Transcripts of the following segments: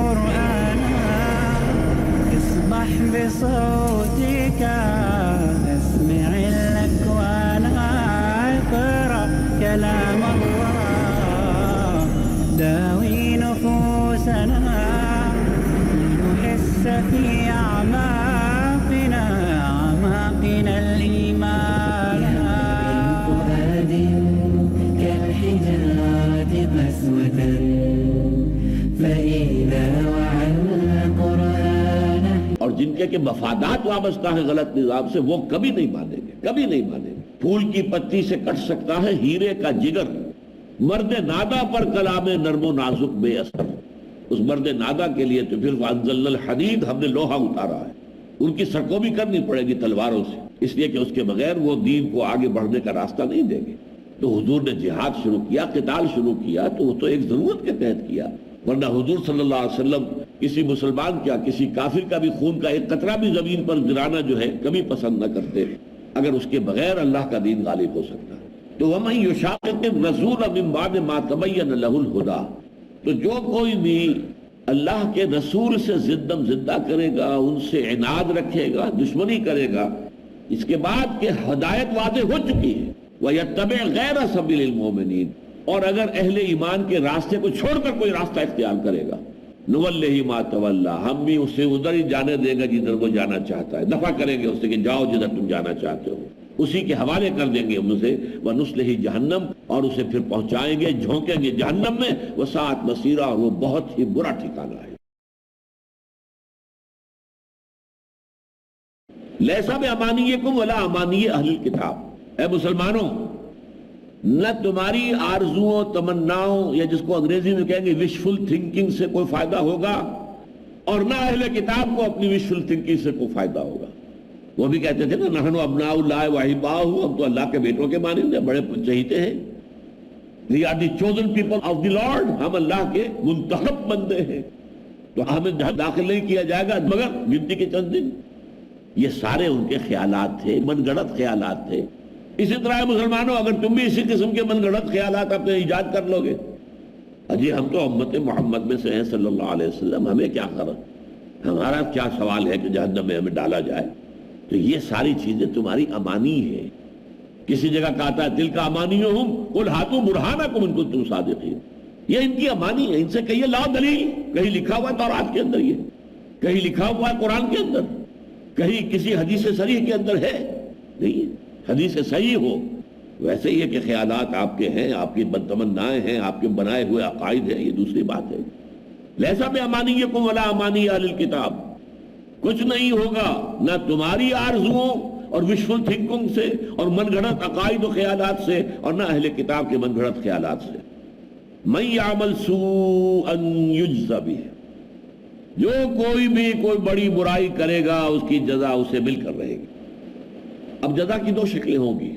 قرآنا اصبح بصوتك اسمع الأكوان اقرأ كلام الله داوي نفوسنا لنحس في أعماقنا الإيمان فؤاد كالحجارة قسوة فإذا وعى القرآن. اور جن کے مفادات وابستہ ہیں غلط نظام سے وہ کبھی نہیں مانیں گے، کبھی نہیں مانیں گے. پھول کی پتی سے کٹ سکتا ہے ہیرے کا جگر، مرد نادا پر کلام نرم و نازک بے اثر. اس مرد نادا کے لیے تو پھر وانزلنا الحدید، ہم نے لوہا اتارا ہے. ان کی سرکوبی کرنی پڑے گی تلواروں سے، اس لیے کہ اس کے بغیر وہ دین کو آگے بڑھنے کا راستہ نہیں دیں گے. تو حضور نے جہاد شروع کیا، قتال شروع کیا تو وہ تو ایک ضرورت کے تحت کیا، ورنہ حضور صلی اللہ علیہ وسلم کسی مسلمان کیا کسی کافر کا بھی خون کا ایک قطرہ بھی زمین پر گرانا جو ہے کبھی پسند نہ کرتے اگر اس کے بغیر اللہ کا دین غالب ہو سکتا. تو وَمَن يُشَاقِقِ الرَّسُولَ مِن بَعْدِ مَا تَبَيَّنَ لَهُ الْهُدَى، تو جو کوئی بھی اللہ کے رسول سے زدم زدہ کرے گا، ان سے عناد رکھے گا، دشمنی کرے گا، اس کے بعد کہ ہدایت واضح ہو چکی ہے. وَيَتَّبِعْ غَيْرَ سَبِيلِ الْمُؤْمِنِينَ، اور اگر اہل ایمان کے راستے کو چھوڑ کر کوئی راستہ اختیار کرے گا، نُوَلِّهِ مَا تَوَلَّى، ہم بھی اسے ادھر ہی جانے دیں گا جدھر وہ جانا چاہتا ہے، دفع کریں گے اس سے کہ جاؤ جدھر تم جانا چاہتے ہو، اسی کے حوالے کر دیں گے ہم اسے. وَنُصْلِهِ جہنم، اور اسے پھر پہنچائیں گے، جھونکیں گے جہنم میں. وَسَاءَتْ مَصِيرًا، اور وہ بہت ہی برا ٹھکانہ ہے. لیسا بِأَمَانِيِّكُمْ وَلَا أَمَانِيِّ أَهْلِ الْكِتَابِ، اے مسلمانوں، نہ تمہاری آرزوؤں تمناؤں یا جس کو انگریزی میں کہیں گے وشفل تھنکنگ سے کوئی فائدہ ہوگا، اور نہ اہل کتاب کو اپنی وشفل تھنکنگ سے کوئی فائدہ ہوگا. وہ بھی کہتے تھے نا نحن ابناء اللہ وحباؤہ، ہم تو اللہ کے بیٹوں کے مانند ہیں، بڑے چہیتے ہیں. We are the chosen people of the Lord، ہم اللہ کے منتخب بندے ہیں، تو ہمیں داخل نہیں کیا جائے گا مگر گنتی کے چند دن. یہ سارے ان کے خیالات تھے، من گھڑت خیالات تھے. اسی طرح مسلمانوں اگر تم بھی اسی قسم کے من گھڑت خیالات اپنے ایجاد کر لو گے، اجی ہم تو امت محمد میں سے ہیں صلی اللہ علیہ وسلم، ہمیں کیا خبر، ہمارا کیا سوال ہے کہ جہنم میں ہمیں ڈالا جائے. تو یہ ساری چیزیں تمہاری امانی ہے. کسی جگہ کہتا ہے تلک امانیہم قل ہاتوا برہانکم ان کنتم صادقین، یہ ان کی امانی ہے. ان سے کہیے لاؤ دلیل. کہیں لکھا ہوا ہے تورات کے اندر، یہ کہیں لکھا ہوا ہے قرآن کے اندر، کہیں کسی حدیث صریح کے اندر ہے؟ نہیں. حدیث صحیح ہو ویسے ہی ہے کہ خیالات آپ کے ہیں، آپ کی بدتمنائیں ہیں، آپ کے بنائے ہوئے عقائد ہیں، یہ دوسری بات ہے. لیسا بِأَمَانِيِّكُمْ وَلَا أَمَانِيِّ أَهْلِ الْكِتَابِ، کچھ نہیں ہوگا نہ تمہاری آرزوؤں اور وشفل تھنکنگ سے اور من گھڑت عقائد و خیالات سے، اور نہ اہل کتاب کے من گھڑت خیالات سے. مَن يَعْمَلْ سُوءًا يُجْزَ بِهِ، جو کوئی بھی کوئی بڑی برائی کرے گا اس کی جزا اسے مل کر رہے گی. اب جزا کی دو شکلیں ہوں گی،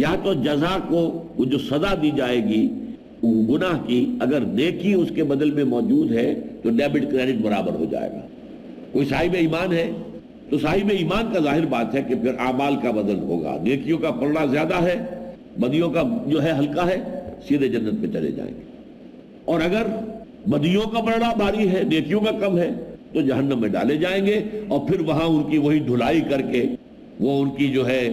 یا تو جزا کو وہ جو سزا دی جائے گی گناہ کی، اگر نیکی اس کے بدل میں موجود ہے تو ڈیبٹ کریڈٹ برابر ہو جائے گا. کوئی صاحب ایمان ہے تو صاحب ایمان کا ظاہر بات ہے کہ پھر اعمال کا بدل ہوگا، نیکیوں کا پلڑا زیادہ ہے، بدیوں کا جو ہے ہلکا ہے، سیدھے جنت میں چلے جائیں گے. اور اگر بدیوں کا پلڑا بھاری ہے، نیکیوں کا کم ہے، تو جہنم میں ڈالے جائیں گے. اور پھر وہاں ان کی وہی دھلائی کر کے، وہ ان کی جو ہے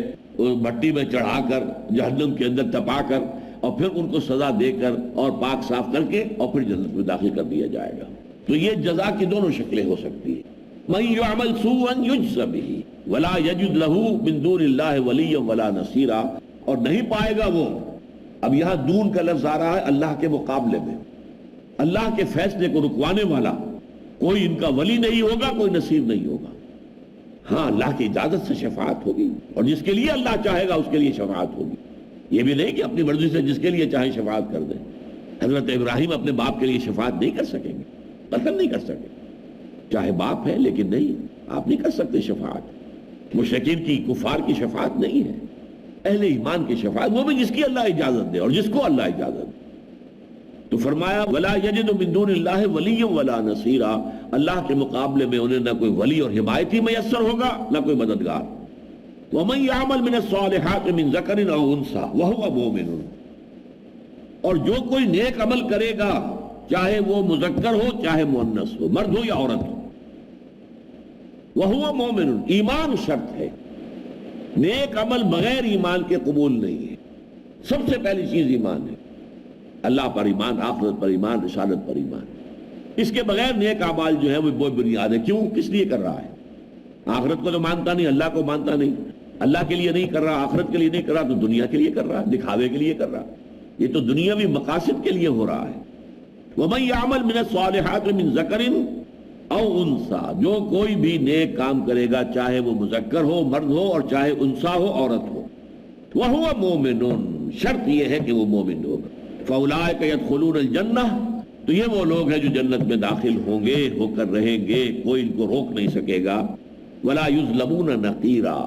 مٹی میں چڑھا کر جہنم کے اندر تپا کر، اور پھر ان کو سزا دے کر اور پاک صاف کر کے اور پھر جنت میں داخل کر دیا جائے گا. تو یہ جزا کی دونوں شکلیں ہو سکتی ہیں. مَن يَعْمَلْ سُوءًا يُجْزَ بِهِ وَلَا يَجِدْ لَهُ مِن دُونِ اللَّهِ وَلِيًّا وَلَا نَصِيرًا، اور نہیں پائے گا وہ. اب یہاں دون کا لفظ آ رہا ہے اللہ کے مقابلے میں، اللہ کے فیصلے کو رکوانے والا کوئی ان کا ولی نہیں ہوگا، کوئی نصیر نہیں ہوگا. ہاں اللہ کی اجازت سے شفاعت ہوگی، اور جس کے لیے اللہ چاہے گا اس کے لیے شفاعت ہوگی. یہ بھی نہیں کہ اپنی مرضی سے جس کے لیے چاہے شفاعت کر دیں. حضرت ابراہیم اپنے باپ کے لیے شفاعت نہیں کر سکیں گے، قتل نہیں کر سکیں، چاہے باپ ہے لیکن نہیں، آپ نہیں کر سکتے شفاعت. مشرکین کی کفار کی شفاعت نہیں ہے، اہل ایمان کی شفاعت، وہ بھی جس کی اللہ اجازت دے اور جس کو اللہ اجازت دے. تو فرمایا وَلَا يَجِدُ مِن دُونِ اللَّهِ وَلِيًّا وَلَا نَصِيرًا، اللہ کے مقابلے میں انہیں نہ کوئی ولی اور حمایتی میسر ہوگا نہ کوئی مددگار. وَمَن يَعْمَلْ مِنَ الصَّالِحَاتِ مِن ذَكَرٍ أَوْ أُنثَىٰ وَهُوَ مُؤْمِنٌ، اور جو کوئی نیک عمل کرے گا چاہے وہ مذکر ہو چاہے مؤنث ہو، مرد ہو یا عورت ہو. وَهُوَ مُؤْمِنٌ، ایمان شرط ہے. نیک عمل بغیر ایمان کے قبول نہیں ہے. سب سے پہلی چیز ایمان ہے، اللہ پر ایمان، آخرت پر ایمان، رسالت پر ایمان. اس کے بغیر نیک اعمال جو ہے وہ بہت بنیاد ہے. کیوں؟ کس لیے کر رہا ہے؟ آخرت کو تو مانتا نہیں، اللہ کو مانتا نہیں، اللہ کے لیے نہیں کر رہا، آخرت کے لیے نہیں کر رہا، تو دنیا کے لیے کر رہا، دکھاوے کے لیے کر رہا. یہ تو دنیاوی مقاصد کے لیے ہو رہا ہے. وَمَن يَعْمَلْ مِنَ الصَّالِحَاتِ مِن ذَكَرٍ أَوْ أُنثَىٰ، جو کوئی بھی نیک کام کرے گا، چاہے وہ مذکر ہو، مرد ہو، اور چاہے انثیٰ ہو، عورت ہو. وَهُوَ مُؤْمِنٌ، شرط یہ ہے کہ وہ مومن ہوگا. فَأُولَٰئِكَ يَدْخُلُونَ الْجَنَّةَ، تو یہ وہ لوگ ہیں جو جنت میں داخل ہوں گے، ہو کر رہیں گے، کوئی ان کو روک نہیں سکے گا. وَلَا يُظْلَمُونَ نَقِيرًا،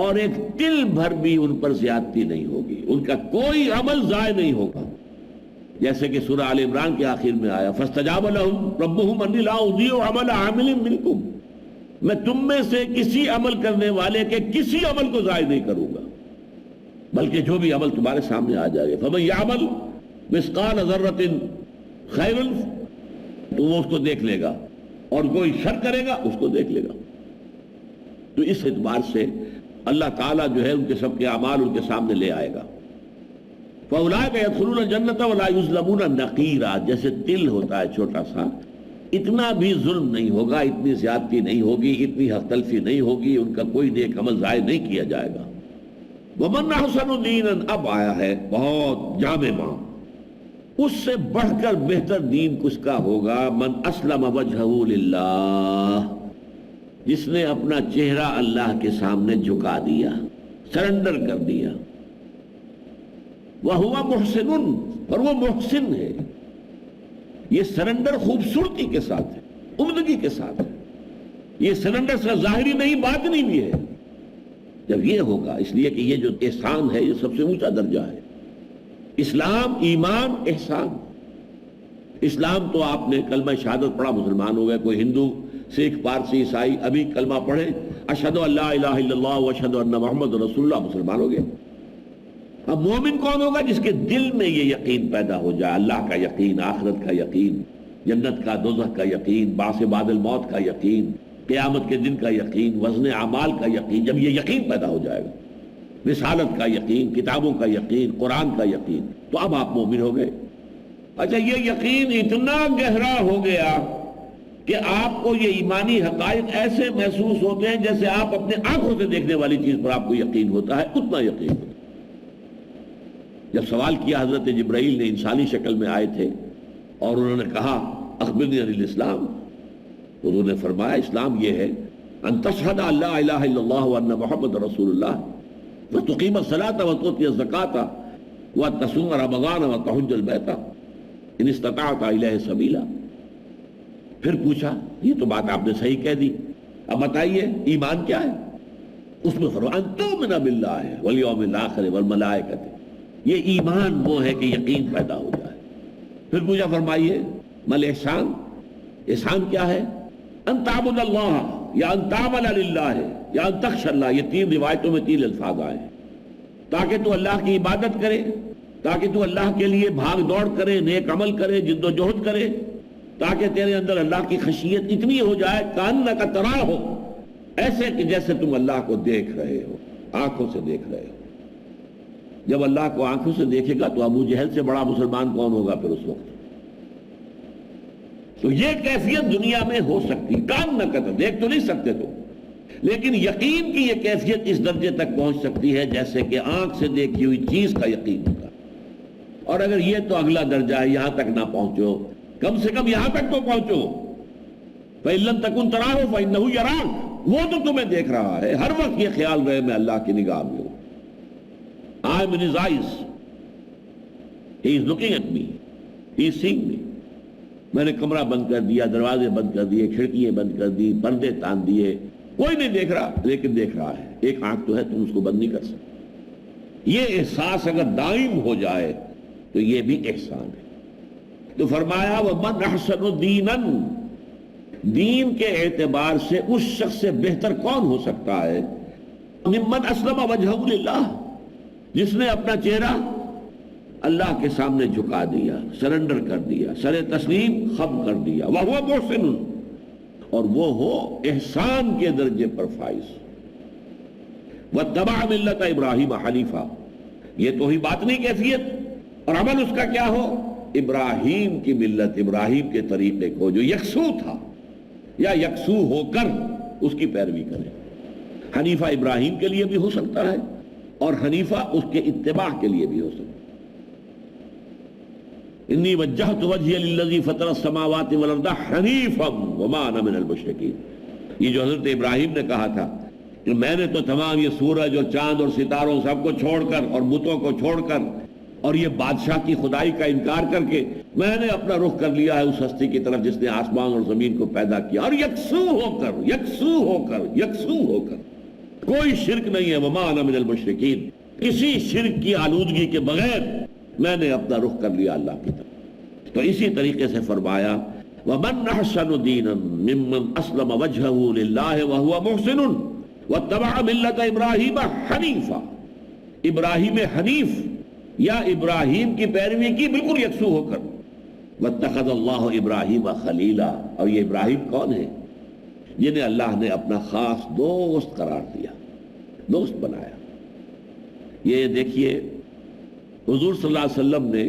اور ایک تل بھر بھی ان پر زیادتی نہیں ہوگی، ان کا کوئی عمل ضائع نہیں ہوگا. جیسے کہ سورہ آل عمران کے آخر میں آیا فَاسْتَجَابَ لَهُمْ رَبُّهُمْ أَنِّي لَا أُضِيعُ عَمَلَ عَامِلٍ مِّنكُمْ، میں تم میں سے کسی عمل کرنے والے کے کسی عمل کو ضائع نہیں کروں گا، بلکہ جو بھی عمل تمہارے سامنے آ جائے. فَمَن يَعْمَلْ مِثْقَالَ ذَرَّةٍ خَيْرًا، تو وہ اس کو دیکھ لے گا، اور کوئی شر کرے گا اس کو دیکھ لے گا. تو اس اعتبار سے اللہ تعالیٰ جو ہے ان کے سب کے اعمال ان کے سامنے لے آئے گا. فَأُولَٰئِكَ يَدْخُلُونَ الْجَنَّةَ وَلَا يُظْلَمُونَ نَقِيرًا، جیسے تل ہوتا ہے چھوٹا سا، اتنا بھی ظلم نہیں ہوگا، اتنی زیادتی نہیں ہوگی، اتنی حق تلفی نہیں ہوگی، ان کا کوئی نیک عمل ضائع نہیں کیا جائے گا. وَمَنْ أَحْسَنُ دِينًا، اب آیا ہے بہت جامع معنی، اس سے بڑھ کر بہتر دین کس کا ہوگا؟ من اسلم وجہہ للہ، جس نے اپنا چہرہ اللہ کے سامنے جھکا دیا، سرنڈر کر دیا. وَهُوَ مُحْسِنٌ، اور وہ محسن ہے. یہ سرنڈر خوبصورتی کے ساتھ ہے، عمدگی کے ساتھ ہے. یہ سرنڈر سے ظاہری نہیں، باطنی بھی ہے. جب یہ ہوگا، اس لیے کہ یہ جو احسان ہے یہ سب سے اونچا درجہ ہے. اسلام، ایمان، احسان. اسلام تو آپ نے کلمہ شہادت پڑھا مسلمان ہو گئے. کوئی ہندو، سکھ، پارسی، عیسائی ابھی کلمہ پڑھے اشہدو اللہ الہ الا اللہ واشہدو ان محمد رسول اللہ، مسلمان ہو گئے. اب مومن کون ہوگا؟ جس کے دل میں یہ یقین پیدا ہو جائے، اللہ کا یقین، آخرت کا یقین، جنت کا، دوزخ کا یقین، بعث بعد الموت کا یقین، قیامت کے دن کا یقین، وزن اعمال کا یقین. جب یہ یقین پیدا ہو جائے گا، رسالت کا یقین، کتابوں کا یقین، قرآن کا یقین، تو اب آپ مومن ہو گئے. اچھا، یہ یقین اتنا گہرا ہو گیا کہ آپ کو یہ ایمانی حقائق ایسے محسوس ہوتے ہیں جیسے آپ اپنے آنکھوں سے دیکھنے والی چیز پر آپ کو یقین ہوتا ہے، اتنا یقین ہوتا ہے. جب سوال کیا حضرت جبرائیل نے، انسانی شکل میں آئے تھے، اور انہوں نے کہا اخبرنی عن الاسلام، انہوں نے فرمایا اسلام یہ ہے ان تشہد ان لا الہ الا اللہ وان محمد رسول اللہ وتقیم الصلاۃ وتؤتی الزکاۃ وتصوم رمضان وتحج البیت ان استطعت الیہ سبیلا. پھر پوچھا یہ تو بات آپ نے صحیح کہہ دی، اب بتائیے ایمان کیا ہے؟ اس میں فرمایا ان تؤمن باللہ والیوم الاخر والملائکۃ. یہ ایمان وہ ہے کہ یقین پیدا ہو جائے. پھر پوچھا فرمائیے مل احسان، احسان کیا ہے؟ ان تعبد اللہ یا ان تعمل للہ یا ان تخشى اللہ. یہ تین روایتوں میں تین الفاظ آئے ہیں. تاکہ تو اللہ کی عبادت کرے، تاکہ تو اللہ کے لیے بھاگ دوڑ کرے، نیک عمل کرے، جد و جہد کرے، تاکہ تیرے اندر اللہ کی خشیت اتنی ہو جائے کانک تراہ ہو، ایسے کہ جیسے تم اللہ کو دیکھ رہے ہو، آنکھوں سے دیکھ رہے ہو. جب اللہ کو آنکھوں سے دیکھے گا تو ابو جہل سے بڑا مسلمان کون ہوگا پھر اس وقت؟ تو یہ کیفیت دنیا میں ہو سکتی، کان نہ کر دیکھ تو نہیں سکتے تو، لیکن یقین کی یہ کیفیت اس درجے تک پہنچ سکتی ہے جیسے کہ آنکھ سے دیکھی ہوئی چیز کا یقین ہوتا. اور اگر یہ تو اگلا درجہ ہے، یہاں تک نہ پہنچو، کم سے کم یہاں تک تو پہنچو. فَإِن لَمْ تَكُنْ تَرَاهُ فَإِنَّهُ يَرَاكَ، وہ تو تمہیں دیکھ رہا ہے. ہر وقت یہ خیال رہے میں اللہ کی نگاہ میں ہوں. I am in his eyes. He is looking at me. He is seeing me. میں نے کمرہ بند کر دیا، دروازے بند کر دیے، کھڑکیاں بند کر دی، پردے تان دیے، کوئی نہیں دیکھ رہا لیکن دیکھ رہا ہے. ایک آنکھ تو ہے، تم اس کو بند نہیں کر سکتے. یہ احساس اگر دائم ہو جائے تو یہ بھی احسان ہے. تو فرمایا وَمَنْ أَحْسَنُ دِينًا، دین کے اعتبار سے اس شخص سے بہتر کون ہو سکتا ہے؟ مِمَّنْ أَسْلَمَ وَجْهَهُ لِلَّهِ، جس نے اپنا چہرہ اللہ کے سامنے جھکا دیا، سرنڈر کر دیا، سر تسلیم خم کر دیا، وَهُوَ مُحْسِنٌ، اور وہ ہو احسان کے درجے پر فائز۔ وَاتَّبَعَ مِلَّةَ إِبْرَاهِيمَ حَنِيفًا، یہ تو ہی باطنی کیفیت، اور عمل اس کا کیا ہو؟ ابراہیم کی ملت، ابراہیم کے طریقے کو جو یکسو تھا یا یکسو ہو کر اس کی پیروی کرے۔ حنیفہ ابراہیم کے لیے بھی ہو سکتا ہے اور حنیفہ اس کے اتباع کے لیے بھی ہو سکتا ہے۔ انی وجہت وجہی للذی فطر السماوات والارض حنیفا وما انا من المشرکین، یہ جو حضرت ابراہیم نے کہا تھا کہ میں نے تو تمام یہ سورج اور چاند اور ستاروں سب کو چھوڑ کر اور بتوں کو چھوڑ کر اور یہ بادشاہ کی خدائی کا انکار کر کے میں نے اپنا رخ کر لیا ہے اس ہستی کی طرف جس نے آسمان اور زمین کو پیدا کیا، اور یکسو ہو کر یکسو ہو کر یکسو ہو کر، کوئی شرک نہیں ہے۔ وما انا من المشرکین، کسی شرک کی آلودگی کے بغیر میں نے اپنا رخ کر لیا اللہ کی طرف۔ تو اسی طریقے سے فرمایا وَمَنْ أَحْسَنُ دِينًا مِمَّنْ أَسْلَمَ وَجْهَهُ لِلَّهِ وَهُوَ مُحْسِنٌ وَاتَّبَعَ مِلَّةَ إِبْرَاهِيمَ حَنِيفًا، ابراہیم حنیف یا ابراہیم کی پیروی کی بالکل یکسو ہو کر۔ وَاتَّخَذَ اللَّهُ إِبْرَاهِيمَ خَلِيلًا، اور یہ ابراہیم کون ہے؟ جنہیں اللہ نے اپنا خاص دوست قرار دیا، دوست بنایا۔ یہ دیکھیے حضور صلی اللہ علیہ وسلم نے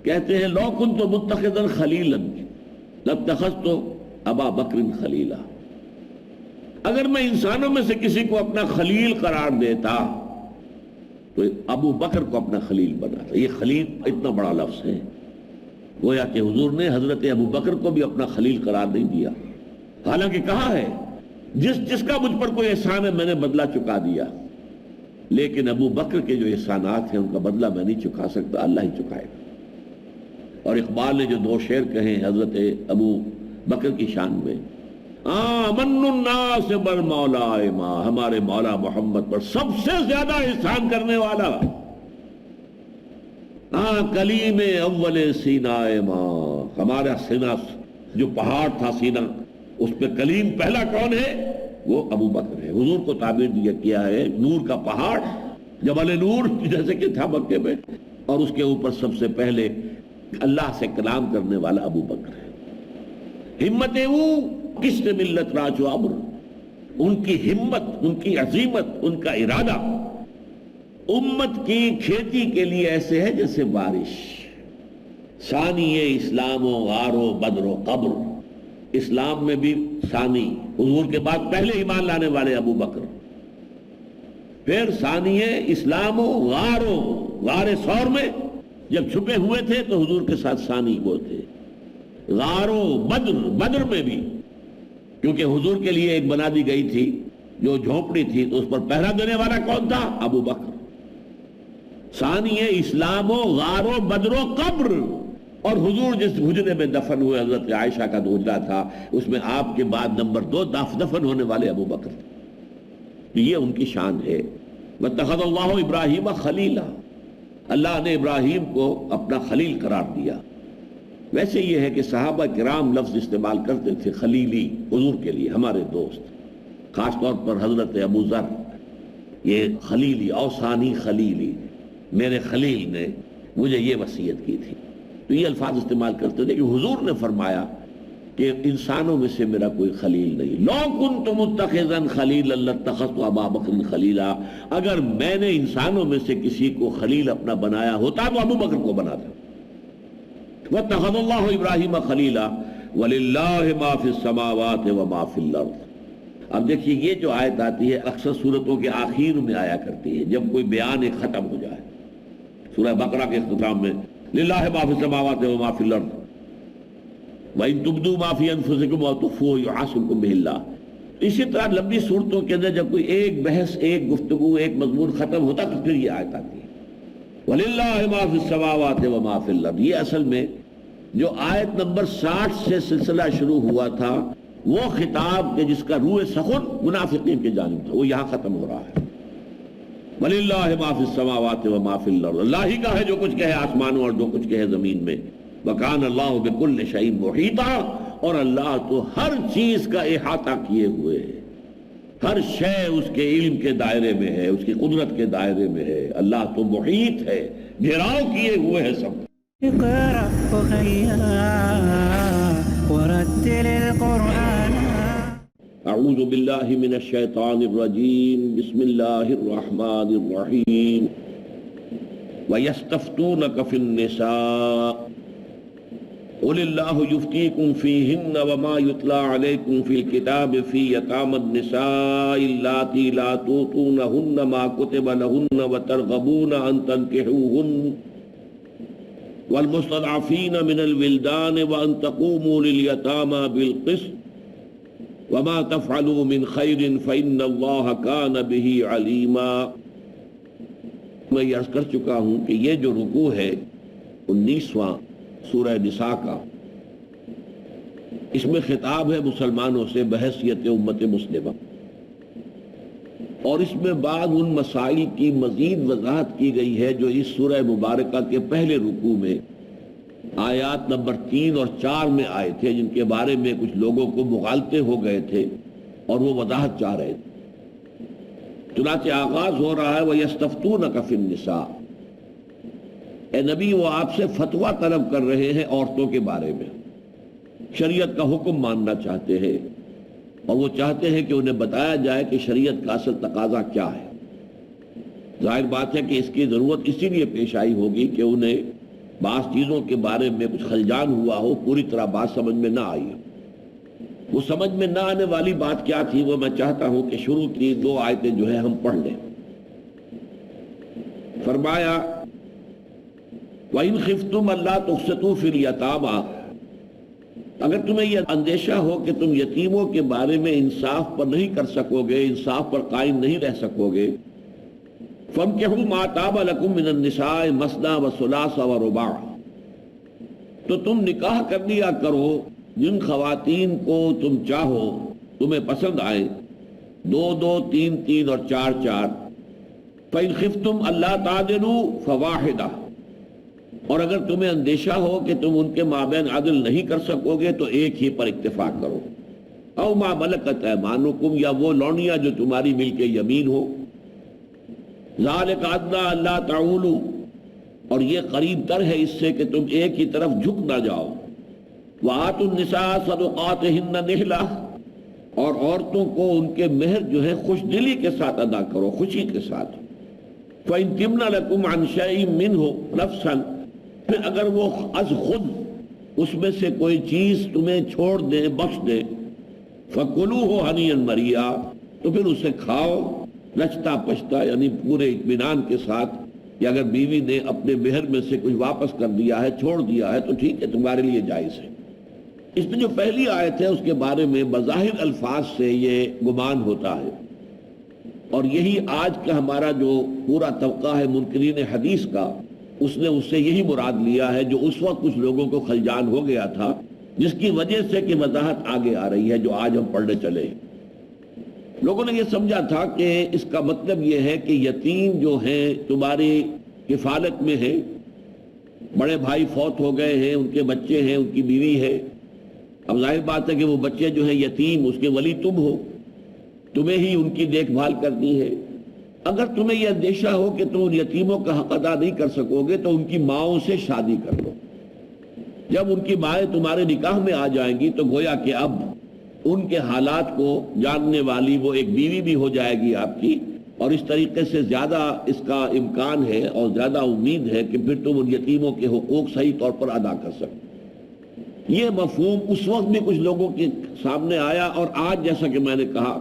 کہتے ہیں لو كنت متخذا خلیلا لاتخذت ابا بکر خلیلا، اگر میں انسانوں میں سے کسی کو اپنا خلیل قرار دیتا تو ابو بکر کو اپنا خلیل بناتا۔ یہ خلیل اتنا بڑا لفظ ہے، گویا کہ حضور نے حضرت ابو بکر کو بھی اپنا خلیل قرار نہیں دیا، حالانکہ کہا ہے جس کا مجھ پر کوئی احسان ہے میں نے بدلہ چکا دیا، لیکن ابو بکر کے جو احسانات ہیں ان کا بدلہ میں نہیں چکا سکتا، اللہ ہی چکائے گا۔ اور اقبال نے جو دو شعر کہے حضرت ابو بکر کی شان میں، آمن الناس بر مولا ما، ہمارے مولا محمد پر سب سے زیادہ احسان کرنے والا، کلیم اول سینہ ما، ہمارا سینہ جو پہاڑ تھا سینہ اس پہ کلیم پہلا کون ہے؟ وہ ابو بکر ہے۔ حضور کو تعبیر دیا کیا ہے نور کا پہاڑ، جبل نور جیسے کہ تھا مکے میں، اور اس کے اوپر سب سے پہلے اللہ سے کلام کرنے والا ابو بکر ہے۔ ہمت وہ کس نے ملت راجو عمر، ان کی ہمت، ان کی عظیمت، ان کا ارادہ امت کی کھیتی کے لیے ایسے ہے جیسے بارش۔ ثانی اسلام و غار و بدر و قبر، اسلام میں بھی ثانی، حضور کے بعد پہلے ایمان لانے والے ابو بکر، پھر ثانی اسلام و غار ثور میں جب چھپے ہوئے تھے تو حضور کے ساتھ ثانی وہ تھے، غار و بدر میں بھی، کیونکہ حضور کے لیے ایک بنا دی گئی تھی جو جھونپڑی تھی تو اس پر پہرا دینے والا کون تھا؟ ابو بکر۔ ثانی اسلام و غار و بدر و قبر، اور حضور جس حجرے میں دفن ہوئے حضرت عائشہ کا حجرہ تھا اس میں آپ کے بعد نمبر 2 دفن ہونے والے ابو بکر تھے۔ یہ ان کی شان ہے۔ وَاتَّخَذَ اللَّهُ إِبْرَاهِيمَ خَلِيلًا، اللہ نے ابراہیم کو اپنا خلیل قرار دیا۔ ویسے یہ ہے کہ صحابہ کرام لفظ استعمال کرتے تھے خلیلی، حضور کے لیے ہمارے دوست، خاص طور پر حضرت ابو ذر، یہ خلیلی اوصانی خلیلی، میرے خلیل نے مجھے یہ وصیت کی تھی، تو یہ الفاظ استعمال کرتے تھے کہ حضور نے فرمایا کہ انسانوں میں سے میرا کوئی خلیل نہیں۔ لو کنت متخذا خلیلا لاتخذت ابا بکر خلیلا، اگر میں نے انسانوں میں سے کسی کو خلیل اپنا بنایا ہوتا تو ابو بکر کو بناتا۔ واتخذ اللہ ابراہیم خلیلا وللہ ما فی السماوات وما فی الارض۔ اب دیکھیے یہ جو آیت آتی ہے اکثر صورتوں کے آخر میں آیا کرتی ہے، جب کوئی بیان ختم ہو جائے۔ سورہ بقرہ کے اختتام میں للہ ما فی السماوات وما فی الارض وَإِن تُبْدُوا مَا فِي أَنفُسِكُمْ وَتُخْفُوهُ يُحَاسِبْكُم بِهِ اللَّهُ۔ اسی طرح لمبی صورتوں کے اندر جب کوئی ایک بحث، ایک گفتگو، ایک مضمون ختم ہوتا تو پھر یہ آیت آتی ہے وَلِلَّهِ مَا فِي السَّمَاوَاتِ وَمَا فِي الْأَرْضِ۔ یہ اصل میں جو آیت نمبر 60 سے سلسلہ شروع ہوا تھا وہ خطاب کہ جس کا روح سخن منافقین کی جانب تھا، وہ یہاں ختم ہو رہا ہے۔ وَلِلَّهِ مَا فِي السَّمَاوَاتِ وَمَا فِي الْأَرْضِ، اللہ ہی کا ہے جو کچھ کہے آسمانوں اور جو کچھ کہے زمین میں۔ وَكَانَ اللَّهُ بِكُلِّ شَيْءٍ مُحِيطًا، اور اللہ تو ہر چیز کا احاطہ کیے ہوئے ہے۔ ہر شے اس کے علم کے دائرے میں ہے، اس کی قدرت کے دائرے میں ہے۔ اللہ تو محیط ہے، گھیراؤ کیے ہوئے ہے سب۔ اقرأ أخيا ورتل القرآن. اعوذ باللہ من الشیطان الرجیم، بسم اللہ الرحمن الرحیم۔ وَيَسْتَفْتُونَكَ فِي النِّسَاءِ قُلِ اللَّهُ يُفْتِيكُمْ فِيهِنَّ وَمَا يُتْلَى عَلَيْكُمْ فِي الْكِتَابِ فِي يَتَامَى النِّسَاءِ اللَّاتِي لَا تُؤْتُونَهُنَّ مَا كُتِبَ لَهُنَّ وَتَرْغَبُونَ أَن تَنكِحُوهُنَّ وَالْمُسْتَضْعَفِينَ مِنَ الْوِلْدَانِ وَأَن تَقُومُوا لِلْيَتَامَى بِالْقِسْطِ وَمَا تَفْعَلُوا مِنْ خَيْرٍ فَإِنَّ اللَّهَ كَانَ بِهِ عَلِيمًا۔ میں یہ عرض کر چکا ہوں کہ یہ جو رکوع ہے 19واں سورہ نساء کا، اس میں خطاب ہے مسلمانوں سے بحیثیت امت مسلمہ، اور اس میں بعض ان مسائل کی مزید وضاحت کی گئی ہے جو اس سورہ مبارکہ کے پہلے رکوع میں آیات نمبر 3 اور 4 میں آئے تھے، جن کے بارے میں کچھ لوگوں کو مغالطے ہو گئے تھے اور وہ وضاحت چاہ رہے تھے۔ چنانچہ آغاز ہو رہا ہے وَيَسْتَفْتُونَكَ فِي النِّسَاءِ، اے نبی وہ آپ سے فتویٰ طلب کر رہے ہیں عورتوں کے بارے میں، شریعت کا حکم ماننا چاہتے ہیں، اور وہ چاہتے ہیں کہ انہیں بتایا جائے کہ شریعت کا اصل تقاضا کیا ہے۔ ظاہر بات ہے کہ اس کی ضرورت اسی لیے پیش آئی ہوگی کہ انہیں بعض چیزوں کے بارے میں کچھ خلجان ہوا ہو، پوری طرح بات سمجھ میں نہ آئی ہو۔ وہ سمجھ میں نہ آنے والی بات کیا تھی، وہ میں چاہتا ہوں کہ شروع کی 2 آیتیں جو ہے ہم پڑھ لیں۔ فرمایا وَإِنْ خِفْتُمْ أَلَّا تُقْسِطُوا فِي الْيَتَامَى، اگر تمہیں یہ اندیشہ ہو کہ تم یتیموں کے بارے میں انصاف پر نہیں کر سکو گے، انصاف پر قائم نہیں رہ سکو گے، فَانكِحُوا مَا طَابَ لَكُم مِّنَ النِّسَاءِ مَثْنَىٰ وَثُلَاثَ وَرُبَاعَ، تو تم نکاح کر لیا کرو جن خواتین کو تم چاہو، تمہیں پسند آئے، 2 2 3 3 اور 4 4۔ فَإِنْ خِفْتُمْ أَلَّا تَعْدِلُوا فَوَاحِدَةً، اور اگر تمہیں اندیشہ ہو کہ تم ان کے مابین عدل نہیں کر سکو گے تو ایک ہی پر اکتفا کرو۔ أَوْ مَا مَلَكَتْ أَيْمَانُكُمْ، یا وہ لونیاں جو تمہاری ملک یمین ہو۔ ذَلِكَ أَدْنَىٰ أَلَّا تَعُولُوا، اور یہ قریب تر ہے اس سے کہ تم ایک ہی طرف جھک نہ جاؤ۔ وَآتُوا النِّسَاءَ صَدُقَاتِهِنَّ نِحْلَةً، اور عورتوں کو ان کے مہر جو ہے خوش دلی کے ساتھ ادا کرو، خوشی کے ساتھ۔ فَإِن تِبْنَ لَكُمْ عَنْ شَيْءٍ مِّنْهُ نَفْسًا، پھر اگر وہ از خود اس میں سے کوئی چیز تمہیں چھوڑ دیں، بخش دیں، فَكُلُوهُ هَنِيًّا مَرِيًّا، تو پھر اسے کھاؤ نچتا پچتا، یعنی پورے اطمینان کے ساتھ، کہ اگر بیوی نے اپنے مہر میں سے کچھ واپس کر دیا ہے، چھوڑ دیا ہے، تو ٹھیک ہے، تمہارے لیے جائز ہے۔ اس میں جو پہلی آیت ہے اس کے بارے میں بظاہر الفاظ سے یہ گمان ہوتا ہے، اور یہی آج کا ہمارا جو پورا طبقہ ہے منکرین حدیث کا، اس نے اس سے یہی مراد لیا ہے جو اس وقت کچھ لوگوں کو خلجان ہو گیا تھا، جس کی وجہ سے کہ وضاحت آگے آ رہی ہے جو آج ہم پڑھنے چلے۔ لوگوں نے یہ سمجھا تھا کہ اس کا مطلب یہ ہے کہ یتیم جو ہیں تمہاری کفالت میں ہیں، بڑے بھائی فوت ہو گئے ہیں، ان کے بچے ہیں، ان کی بیوی ہے، اب ظاہر بات ہے کہ وہ بچے جو ہیں یتیم، اس کے ولی تم ہو، تمہیں ہی ان کی دیکھ بھال کرنی ہے۔ اگر تمہیں یہ اندیشہ ہو کہ تم ان یتیموں کا حق ادا نہیں کر سکو گے تو ان کی ماؤں سے شادی کر لو۔ جب ان کی مائیں تمہارے نکاح میں آ جائیں گی تو گویا کہ اب ان کے حالات کو جاننے والی وہ ایک بیوی بھی ہو جائے گی آپ کی، اور اس طریقے سے زیادہ اس کا امکان ہے اور زیادہ امید ہے کہ پھر تم ان یتیموں کے حقوق صحیح طور پر ادا کر سکو۔ یہ مفہوم اس وقت بھی کچھ لوگوں کے سامنے آیا، اور آج جیسا کہ میں نے کہا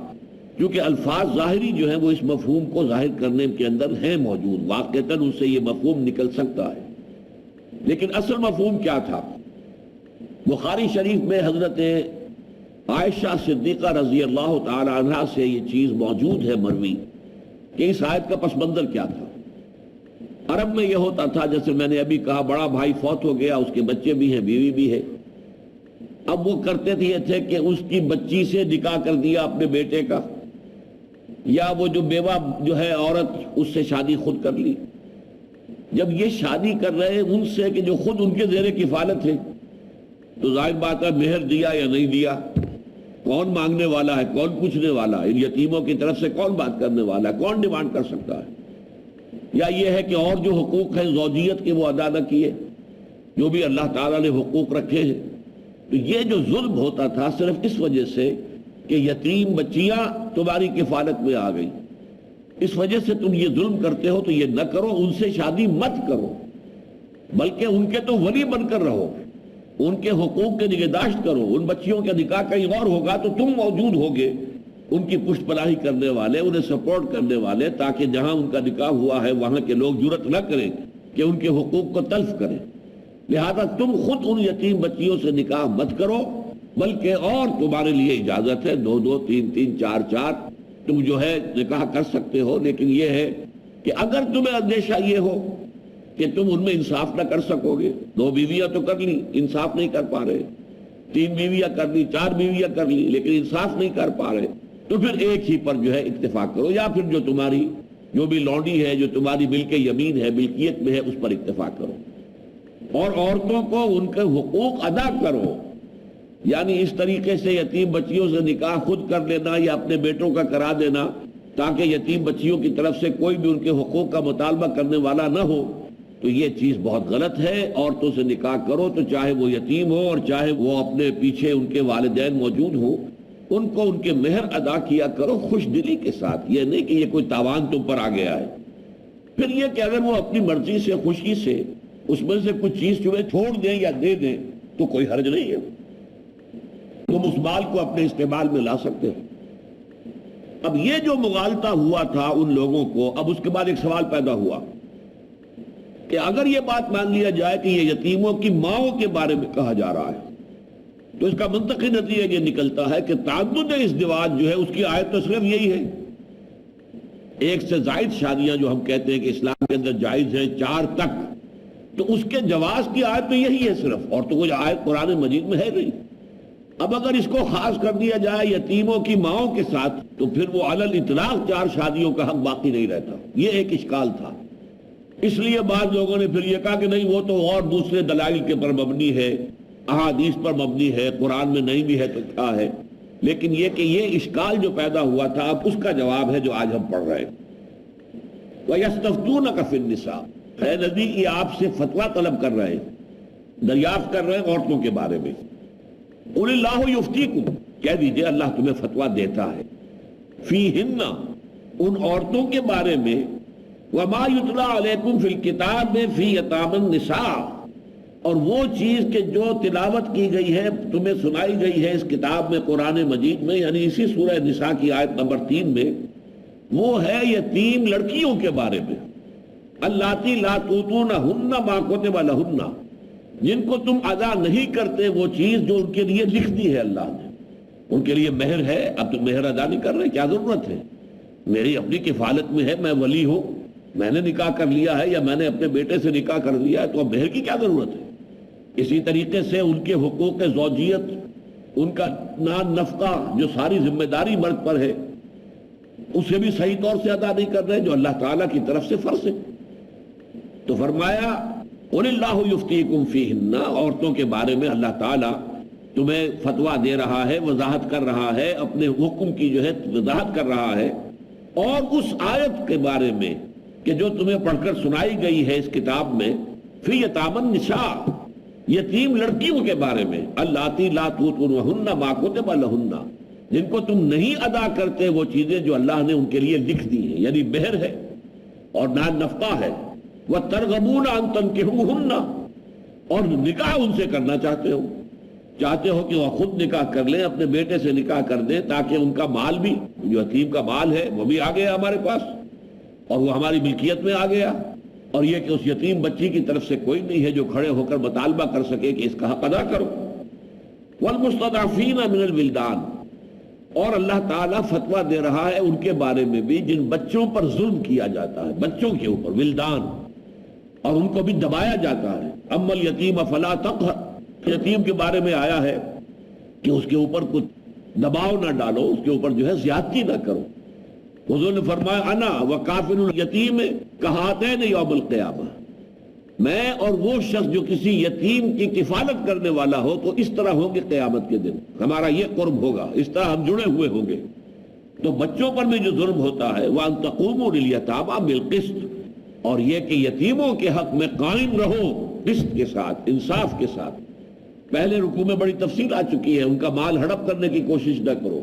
کیونکہ الفاظ ظاہری جو ہیں وہ اس مفہوم کو ظاہر کرنے کے اندر ہیں موجود، واقعتاً ان سے یہ مفہوم نکل سکتا ہے، لیکن اصل مفہوم کیا تھا؟ بخاری شریف میں حضرت عائشہ صدیقہ رضی اللہ تعالی عنہ سے یہ چیز موجود ہے مروی کہ اس آیت کا پس منظر کیا تھا۔ عرب میں یہ ہوتا تھا، جیسے میں نے ابھی کہا، بڑا بھائی فوت ہو گیا، اس کے بچے بھی ہیں، بیوی بھی ہے، اب وہ کرتے تھے کہ اس کی بچی سے نکاح کر دیا اپنے بیٹے کا، یا وہ جو بیوہ جو ہے عورت اس سے شادی خود کر لی۔ جب یہ شادی کر رہے ان سے کہ جو خود ان کے زیر کفالت ہے، تو ظاہر بات ہے مہر دیا یا نہیں دیا، کون مانگنے والا ہے, کون پوچھنے والا ہے, ان یتیموں کی طرف سے کون بات کرنے والا ہے, کون ڈیمانڈ کر سکتا ہے؟ یا یہ ہے کہ اور جو حقوق ہیں زوجیت کے وہ ادا نہ کیے, جو بھی اللہ تعالیٰ نے حقوق رکھے ہیں. تو یہ جو ظلم ہوتا تھا صرف اس وجہ سے کہ یتیم بچیاں تمہاری کفالت میں آ گئی, اس وجہ سے تم یہ ظلم کرتے ہو. تو یہ نہ کرو, ان سے شادی مت کرو, بلکہ ان کے تو ولی بن کر رہو, ان کے حقوق کے نگہداشت کرو. ان بچیوں کا نکاح کہیں اور ہوگا تو تم موجود ہوگے, ان کی پشت پناہی کرنے والے, انہیں سپورٹ کرنے والے, تاکہ جہاں ان کا نکاح ہوا ہے وہاں کے لوگ جرأت نہ کریں کہ ان کے حقوق کو تلف کریں. لہذا تم خود ان یتیم بچیوں سے نکاح مت کرو, بلکہ اور تمہارے لیے اجازت ہے 2-2 3-3 4-4 تم جو ہے نکاح کر سکتے ہو. لیکن یہ ہے کہ اگر تمہیں اندیشہ یہ ہو کہ تم ان میں انصاف نہ کر سکو گے, 2 بیویاں تو کر لی, انصاف نہیں کر پا رہے, 3 بیویاں کر لی, 4 بیویاں کر لی, لیکن انصاف نہیں کر پا رہے, تو پھر ایک ہی پر جو ہے اتفاق کرو, یا پھر جو تمہاری جو بھی لونڈی ہے, جو تمہاری ملک یمین ہے, ملکیت میں ہے, اس پر اتفاق کرو. اور عورتوں کو ان کے حقوق ادا کرو. یعنی اس طریقے سے یتیم بچیوں سے نکاح خود کر لینا یا اپنے بیٹوں کا کرا دینا, تاکہ یتیم بچیوں کی طرف سے کوئی بھی ان کے حقوق کا مطالبہ کرنے والا نہ ہو, تو یہ چیز بہت غلط ہے. عورتوں سے نکاح کرو تو چاہے وہ یتیم ہو اور چاہے وہ اپنے پیچھے ان کے والدین موجود ہوں, ان کو ان کے مہر ادا کیا کرو خوش دلی کے ساتھ. یہ نہیں کہ یہ کوئی تاوان تم پر آ گیا ہے. پھر یہ کہ اگر وہ اپنی مرضی سے خوشی سے اس میں سے کچھ چیز تمہیں چھوڑ دیں یا دے دیں تو کوئی حرج نہیں ہے, تم اس مال کو اپنے استعمال میں لا سکتے ہو. اب یہ جو مغالطہ ہوا تھا ان لوگوں کو, اب اس کے بعد ایک سوال پیدا ہوا کہ اگر یہ بات مان لیا جائے کہ یہ یتیموں کی ماؤں کے بارے میں کہا جا رہا ہے, تو اس کا منطقی نتیجہ یہ نکلتا ہے کہ تعدد ازدواج جو ہے اس کی آیت تو صرف یہی ہے, 1 سے زائد شادیاں جو ہم کہتے ہیں کہ اسلام کے اندر جائز ہیں 4 تک, تو اس کے جواز کی آیت تو یہی ہے صرف, اور تو کوئی آیت قرآن مجید میں ہے نہیں. اب اگر اس کو خاص کر دیا جائے یتیموں کی ماؤں کے ساتھ, تو پھر وہ علی الاطلاق 4 شادیوں کا حق باقی نہیں رہتا. یہ ایک اشکال تھا. اس لیے بعض لوگوں نے پھر یہ کہا کہ نہیں, وہ تو اور دوسرے دلائل کے پر مبنی ہے, احادیث پر مبنی ہے, قرآن میں نہیں بھی ہے تو کیا ہے. لیکن یہ کہ یہ اشکال جو پیدا ہوا تھا, اب اس کا جواب ہے جو آج ہم پڑھ رہے ہیں. وَيَسْتَفْتُونَكَ فِي النِّسَاءِ, اے نبی یہ آپ سے فتویٰ طلب کر رہے ہیں, دریافت کر رہے ہیں عورتوں کے بارے میں. قُلِ اللَّهُ يُفْتِيكُمْ, کہہ دیجئے اللہ تمہیں فتویٰ دیتا ہے, فِيهِنَّ, ان عورتوں کے بارے میں, وَمَا يُتْلَى عَلَيْكُمْ فِي الْكِتَابِ فِي يَتَامَى النِّسَاءِ, اور وہ چیز کہ جو تلاوت کی گئی ہے, تمہیں سنائی گئی ہے اس کتاب میں قرآن مجید میں, یعنی اسی سورہ نساء کی آیت نمبر 3 میں, وہ ہے یتیم لڑکیوں کے بارے میں. اللاتی لا تؤتونہن ما کتب لہن, جن کو تم ادا نہیں کرتے وہ چیز جو ان کے لیے لکھ دی ہے اللہ نے. ان کے لیے مہر ہے, اب تم مہر ادا نہیں کر رہے, کیا ضرورت ہے؟ میری اپنی کفالت میں ہے, میں ولی ہوں, میں نے نکاح کر لیا ہے یا میں نے اپنے بیٹے سے نکاح کر لیا ہے, تو اب مہر کی کیا ضرورت ہے؟ اسی طریقے سے ان کے حقوق زوجیت, ان کا نان نفقہ جو ساری ذمہ داری مرد پر ہے, اسے بھی صحیح طور سے ادا نہیں کر رہے جو اللہ تعالیٰ کی طرف سے فرض ہے. تو فرمایا قُلِ اللَّهُ يُفْتِيكُمْ فِيهِنَّ, عورتوں کے بارے میں اللہ تعالیٰ تمہیں فتویٰ دے رہا ہے, وضاحت کر رہا ہے, اپنے حکم کی جو ہے وضاحت کر رہا ہے. اور اس آیت کے بارے میں کہ جو تمہیں پڑھ کر سنائی گئی ہے اس کتاب میں, فِي يَتَامَى النِّسَاءِ, یتیم لڑکیوں کے بارے میں, اللاتی لا تؤتونہن ما کتب لہن, جن کو تم نہیں ادا کرتے وہ چیزیں جو اللہ نے ان کے لیے لکھ دی ہیں, یعنی مہر ہے اور نان نفقہ ہے. وَتَرْغَبُونَ أَن تَنكِحُوهُنَّ, اور نکاح ان سے کرنا چاہتے ہو کہ وہ خود نکاح کر لیں, اپنے بیٹے سے نکاح کر دیں, تاکہ ان کا مال بھی, جو یتیم کا مال ہے وہ بھی آ گیا ہمارے پاس اور وہ ہماری ملکیت میں آ گیا. اور یہ کہ اس یتیم بچی کی طرف سے کوئی نہیں ہے جو کھڑے ہو کر مطالبہ کر سکے کہ اس کا حق ادا کرو. وَالْمُسْتَضْعَفِينَ مِنَ الْوِلْدَانِ, اور اللہ تعالیٰ فتویٰ دے رہا ہے ان کے بارے میں بھی جن بچوں پر ظلم کیا جاتا ہے, بچوں کے اوپر ولدان, اور ان کو بھی دبایا جاتا ہے. اما الیتیم فلا تقہر, یتیم کے بارے میں آیا ہے کہ اس کے اوپر کچھ دباؤ نہ ڈالو, اس کے اوپر جو ہے زیادتی نہ کرو. حضور نے فرمایا انا وکافل الیتیم کہاتین یوم القیامہ, میں اور وہ شخص جو کسی یتیم کی کفالت کرنے والا ہو تو اس طرح ہوں گے قیامت کے دن، ہمارا یہ قرب ہوگا، اس طرح ہم جڑے ہوئے ہوں گے۔ تو بچوں پر بھی جو ظلم ہوتا ہے وَأَن تَقُومُوا لِلْيَتَامَىٰ بِالْقِسْطِ، اور یہ کہ یتیموں کے حق میں قائم رہو قسط کے ساتھ، انصاف کے ساتھ۔ پہلے رکوع میں بڑی تفصیل آ چکی ہے، ان کا مال ہڑپ کرنے کی کوشش نہ کرو،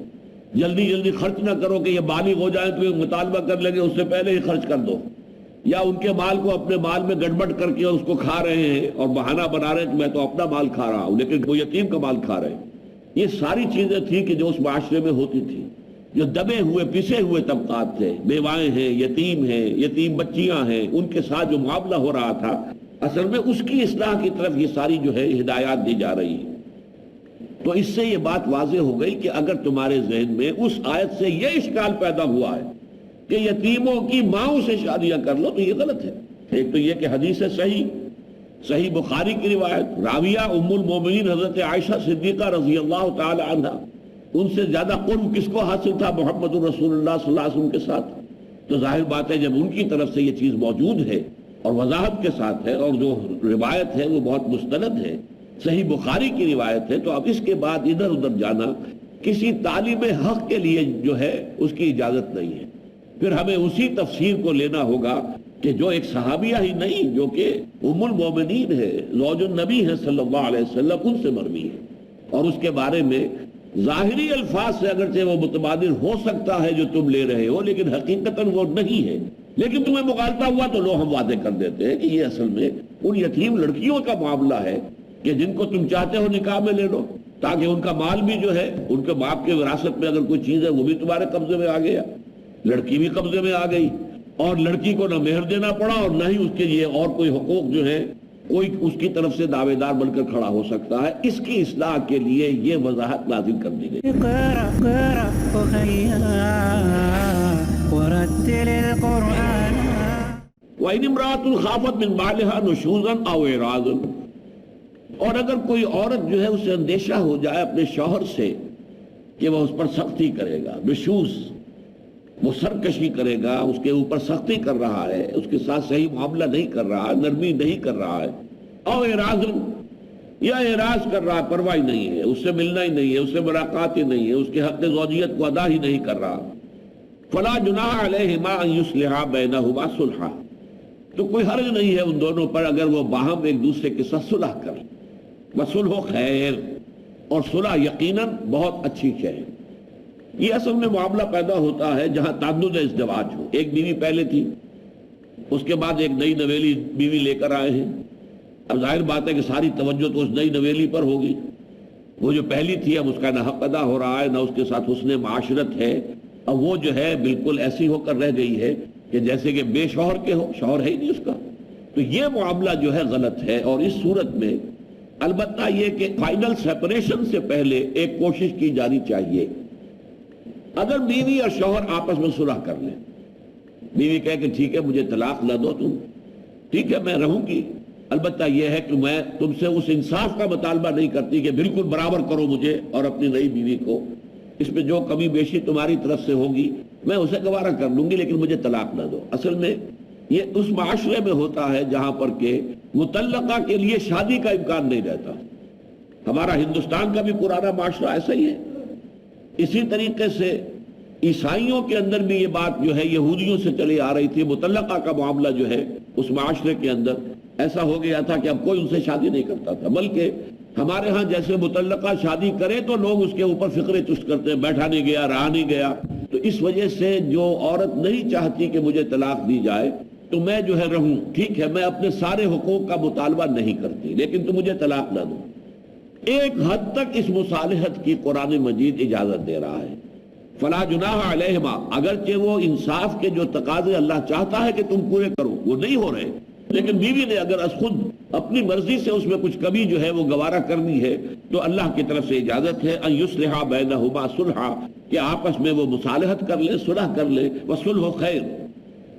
جلدی جلدی خرچ نہ کرو کہ یہ بالغ ہو جائیں تو یہ مطالبہ کر لیں گے، اس سے پہلے ہی خرچ کر دو، یا ان کے مال کو اپنے مال میں گڑبڑ کر کے اس کو کھا رہے ہیں اور بہانہ بنا رہے ہیں کہ میں تو اپنا مال کھا رہا ہوں لیکن وہ یتیم کا مال کھا رہے ہیں۔ یہ ساری چیزیں تھیں کہ جو اس معاشرے میں ہوتی تھی، جو دبے ہوئے پسے ہوئے طبقات تھے، بیوائیں ہیں، یتیم بچیاں ہیں، ان کے ساتھ جو معاملہ ہو رہا تھا، اصل میں اس کی اصلاح کی طرف یہ ساری جو ہے ہدایات دی جا رہی ہے۔ تو اس سے یہ بات واضح ہو گئی کہ اگر تمہارے ذہن میں اس آیت سے یہ اشکال پیدا ہوا ہے کہ یتیموں کی ماؤں سے شادیاں کر لو تو یہ غلط ہے۔ ایک تو یہ کہ حدیث صحیح بخاری کی روایت، راویہ ام المومنین حضرت عائشہ صدیقہ رضی اللہ تعالی عنہ، ان سے زیادہ قرب کس کو حاصل تھا؟ محمد الرسول اللہ صلی اللہ علیہ وسلم کے ساتھ۔ تو ظاہر بات ہے جب ان کی طرف سے یہ چیز موجود ہے اور وضاحت کے ساتھ ہے اور جو روایت ہے وہ بہت مستند ہے، صحیح بخاری کی روایت ہے، تو اب اس کے بعد ادھر ادھر جانا کسی طالب حق کے لیے جو ہے اس کی اجازت نہیں ہے۔ پھر ہمیں اسی تفسیر کو لینا ہوگا کہ جو ایک صحابیہ ہی نہیں، جو کہ ام المومنین ہے، زوج النبی ہے صلی اللہ علیہ وسلم، ان سے مروی ہے، اور اس کے بارے میں ظاہری الفاظ سے اگرچہ وہ متبادل ہو سکتا ہے جو تم لے رہے ہو، لیکن حقیقتاً وہ نہیں ہے۔ لیکن تمہیں مغالطہ ہوا تو لو ہم وعدے کر دیتے ہیں کہ یہ اصل میں ان یتیم لڑکیوں کا معاملہ ہے کہ جن کو تم چاہتے ہو نکاح میں لے لو، تاکہ ان کا مال بھی جو ہے، ان کے باپ کے وراثت میں اگر کوئی چیز ہے وہ بھی تمہارے قبضے میں آ گیا، لڑکی بھی قبضے میں آ گئی، اور لڑکی کو نہ مہر دینا پڑا اور نہ ہی اس کے لیے اور کوئی حقوق جو ہے کوئی اس کی طرف سے دعوے دار بن کر کھڑا ہو سکتا ہے۔ اس کی اصلاح کے لیے یہ وضاحت نازل کر دی گئی۔ اقرأ أخيا ورتل القرآن وَإِنِ امْرَأَةٌ خَافَتْ مِنْ بَعْلِهَا نُشُوزًا أَوْ إِعْرَاضًا، اور اگر کوئی عورت جو ہے اسے اندیشہ ہو جائے اپنے شوہر سے کہ وہ اس پر سختی کرے گا، نشوز، وہ سرکشی کرے گا، اس کے اوپر سختی کر رہا ہے، اس کے ساتھ صحیح معاملہ نہیں کر رہا ہے، نرمی نہیں کر رہا ہے، اور اعراض، یا اعراض کر رہا ہے، پرواہ نہیں ہے، اس سے ملنا ہی نہیں ہے، اس سے ملاقات ہی نہیں ہے، اس کے حق زوجیت کو ادا ہی نہیں کر رہا، فلا جناح علیہما ان یصلحا بینہما صلحا، تو کوئی حرج نہیں ہے ان دونوں پر اگر وہ باہم ایک دوسرے کے ساتھ صلح کریں، وصلح خیر، اور صلح یقیناً بہت اچھی شے ہے۔ یہ اصل میں معاملہ پیدا ہوتا ہے جہاں تعدد ازدواج ہو، ایک بیوی پہلے تھی، اس کے بعد ایک نئی نویلی بیوی لے کر آئے ہیں، اب ظاہر بات ہے کہ ساری توجہ تو اس نئی نویلی پر ہوگی، وہ جو پہلی تھی اب اس کا نہ حق ادا ہو رہا ہے نہ اس کے ساتھ حسن معاشرت ہے، اب وہ جو ہے بالکل ایسی ہو کر رہ گئی ہے کہ جیسے کہ بے شوہر کے ہو، شوہر ہے ہی نہیں اس کا۔ تو یہ معاملہ جو ہے غلط ہے، اور اس صورت میں البتہ یہ کہ فائنل سیپریشن سے پہلے ایک کوشش کی جانی چاہیے۔ اگر بیوی اور شوہر آپس میں صلح کر لیں، بیوی کہے کہ ٹھیک ہے مجھے طلاق نہ دو تم، ٹھیک ہے میں رہوں گی، البتہ یہ ہے کہ میں تم سے اس انصاف کا مطالبہ نہیں کرتی کہ بالکل برابر کرو مجھے اور اپنی نئی بیوی کو، اس میں جو کمی بیشی تمہاری طرف سے ہوگی میں اسے گوارا کر لوں گی لیکن مجھے طلاق نہ دو۔ اصل میں یہ اس معاشرے میں ہوتا ہے جہاں پر کہ مطلقہ کے لیے شادی کا امکان نہیں رہتا۔ ہمارا ہندوستان کا بھی پرانا معاشرہ ایسا ہی ہے۔ اسی طریقے سے عیسائیوں کے اندر بھی یہ بات جو ہے یہودیوں سے چلی آ رہی تھی، مطلقہ کا معاملہ جو ہے اس معاشرے کے اندر ایسا ہو گیا تھا کہ اب کوئی ان سے شادی نہیں کرتا تھا، بلکہ ہمارے ہاں جیسے مطلقہ شادی کرے تو لوگ اس کے اوپر فقرے چست کرتے ہیں، بیٹھا نہیں گیا، رہا نہیں گیا۔ تو اس وجہ سے جو عورت نہیں چاہتی کہ مجھے طلاق دی جائے تو میں جو ہے رہوں، ٹھیک ہے میں اپنے سارے حقوق کا مطالبہ نہیں کرتی لیکن تو مجھے طلاق نہ دو۔ ایک حد تک اس مصالحت کی قرآن مجید اجازت دے رہا ہے، فلا جناح علیہما، اگرچہ وہ انصاف کے جو تقاضے اللہ چاہتا ہے کہ تم پورے کرو وہ نہیں ہو رہے، لیکن بیوی نے اگر از خود اپنی مرضی سے اس میں کچھ کمی جو ہے وہ گوارا کرنی ہے تو اللہ کی طرف سے اجازت ہے ان یصلحا بینہما صلحا، کہ آپس میں وہ مصالحت کر لے، صلح کر لے، وصلح خیر،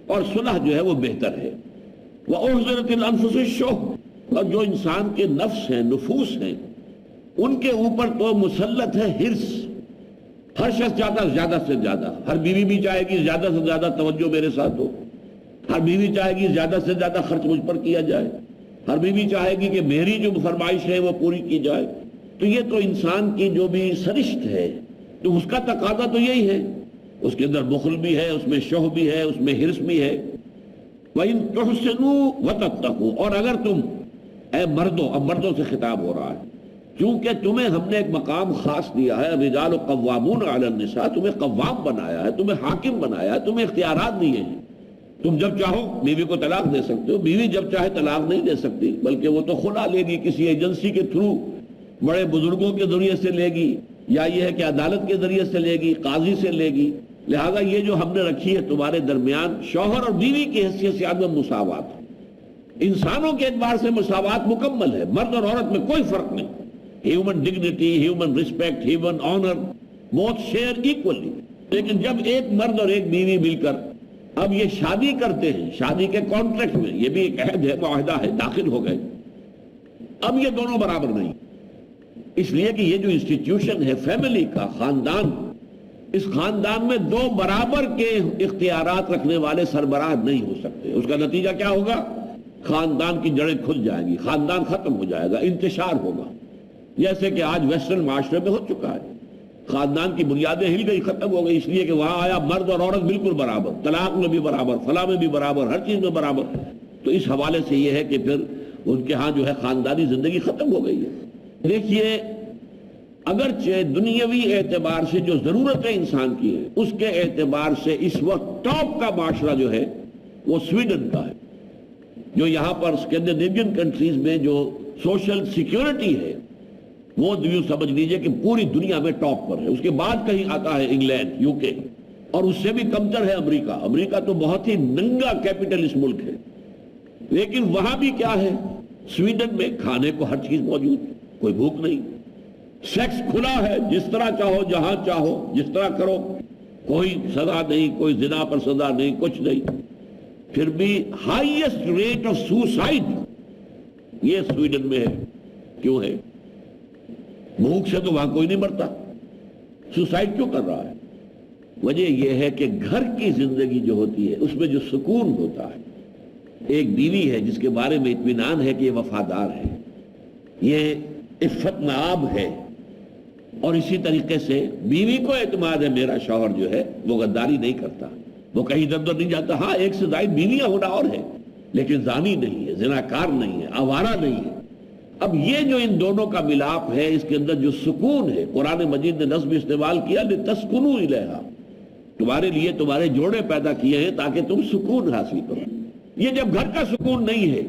اور صلح جو ہے وہ بہتر ہے۔ وَأُحْضِرَتِ الْأَنفُسُ الشُّحَّ، اور جو انسان کے نفس ہیں، نفوس ہیں، ان کے اوپر تو مسلط ہے حرص، ہر شخص چاہتا ہے زیادہ سے زیادہ، ہر بیوی بھی چاہے گی زیادہ سے زیادہ توجہ میرے ساتھ ہو، ہر بیوی چاہے گی زیادہ سے زیادہ خرچ مجھ پر کیا جائے، ہر بیوی چاہے گی کہ میری جو فرمائش ہے وہ پوری کی جائے. تو یہ تو انسان کی جو بھی سرشت ہے تو اس کا تقاضا تو یہی ہے. اس کے اندر بخل بھی ہے، اس میں شوہ بھی ہے، اس میں حرص بھی ہے. وَإِن تُحْسِنُوا وَتَتَّقُوا، اور اگر تم اے مردوں، اب مردوں سے خطاب ہو رہا ہے، چونکہ تمہیں ہم نے ایک مقام خاص دیا ہے، الرجال قوامون علی النساء، تمہیں قوام بنایا ہے، تمہیں حاکم بنایا ہے، تمہیں اختیارات دیے ہیں. تم جب چاہو بیوی کو طلاق دے سکتے ہو، بیوی جب چاہے طلاق نہیں دے سکتی، بلکہ وہ تو خلا لے گی، کسی ایجنسی کے تھرو، بڑے بزرگوں کے ذریعے سے لے گی، یا یہ ہے کہ عدالت کے ذریعے سے لے گی، قاضی سے لے گی. لہذا یہ جو ہم نے رکھی ہے تمہارے درمیان شوہر اور بیوی کی حیثیت سے عدم مساوات، انسانوں کے اعتبار سے مساوات مکمل ہے، مرد اور عورت میں کوئی فرق نہیں. Human dignity, human respect, human owner, بہت شیئر ایکولی. لیکن جب ایک مرد اور ایک بیوی مل کر اب یہ شادی کرتے ہیں، شادی کے کانٹریکٹ میں، یہ بھی ایک عہد ہے، معاہدہ ہے، داخل ہو گئے، اب یہ دونوں برابر نہیں. اس لیے کہ یہ جو انسٹیٹیوشن ہے فیملی کا، خاندان، اس خاندان میں دو برابر کے اختیارات رکھنے والے سربراہ نہیں ہو سکتے. اس کا نتیجہ کیا ہوگا؟ خاندان کی جڑیں کھل جائیں گی، خاندان ختم ہو جائے گا، انتشار ہوگا، جیسے کہ آج ویسٹرن معاشرے میں ہو چکا ہے. خاندان کی بنیادیں ہل گئی، ختم ہو گئی، اس لیے کہ وہاں آیا مرد اور عورت بالکل برابر، طلاق میں بھی برابر، فلاں میں بھی برابر، ہر چیز میں برابر. تو اس حوالے سے یہ ہے کہ پھر ان کے ہاں جو ہے خاندانی زندگی ختم ہو گئی ہے. دیکھیے، اگرچہ دنیاوی اعتبار سے جو ضرورتیں انسان کی ہیں، اس کے اعتبار سے اس وقت ٹاپ کا معاشرہ جو ہے وہ سویڈن کا ہے، جو یہاں پر اسکینڈینیوین کنٹریز میں جو سوشل سیکیورٹی ہے وہ یوں سمجھ لیجئے کہ پوری دنیا میں ٹاپ پر ہے. اس کے بعد کہیں آتا ہے انگلینڈ، یو کے، اور اس سے بھی کمتر ہے امریکہ. امریکہ تو بہت ہی ننگا کیپٹلسٹ ملک ہے، لیکن وہاں بھی کیا ہے؟ سویڈن میں کھانے کو ہر چیز موجود، کوئی بھوک نہیں، سیکس کھلا ہے، جس طرح چاہو، جہاں چاہو، جس طرح کرو، کوئی سزا نہیں، کوئی زنا پر سزا نہیں، کچھ نہیں. پھر بھی ہائیسٹ ریٹ آف سوسائڈ یہ سویڈن میں ہے. کیوں ہے؟ بھوک سے تو وہاں کوئی نہیں مرتا، سوسائڈ کیوں کر رہا ہے؟ وجہ یہ ہے کہ گھر کی زندگی جو ہوتی ہے اس میں جو سکون ہوتا ہے، ایک بیوی ہے جس کے بارے میں اطمینان ہے کہ یہ وفادار ہے، یہ عفت مآب ہے، اور اسی طریقے سے بیوی کو اعتماد ہے میرا شوہر جو ہے وہ غداری نہیں کرتا، وہ کہیں ادھر ادھر نہیں جاتا. ہاں ایک سے زائد بیویاں ہونا اور ہے، لیکن زانی نہیں ہے، زناکار نہیں ہے، آوارہ نہیں ہے. اب یہ جو ان دونوں کا ملاپ ہے، اس کے اندر جو سکون ہے، قرآن مجید نے لفظ استعمال کیا لِتَسْكُنُوا إِلَيْهَا، تمہارے لیے تمہارے جوڑے پیدا کیے ہیں تاکہ تم سکون حاصل کرو. یہ جب گھر کا سکون نہیں ہے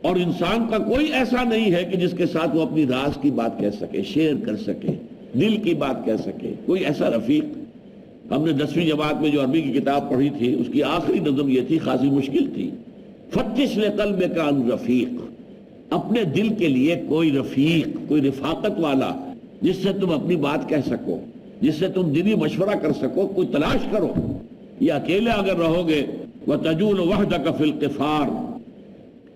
اور انسان کا کوئی ایسا نہیں ہے کہ جس کے ساتھ وہ اپنی راز کی بات کہہ سکے، شیئر کر سکے، دل کی بات کہہ سکے، کوئی ایسا رفیق. ہم نے 10ویں جماعت میں جو عربی کی کتاب پڑھی تھی اس کی آخری نظم یہ تھی، خاصی مشکل تھی، فَتِّشْ لِقَلْبِكَ عَنْ رَفِيقٍ، اپنے دل کے لیے کوئی رفیق، کوئی رفاقت والا جس سے تم اپنی بات کہہ سکو، جس سے تم دینی مشورہ کر سکو، کوئی تلاش کرو. یہ اکیلے اگر رہو گے، وَتَجُولُ وَحْدَكَ فِي الْقِفَارِ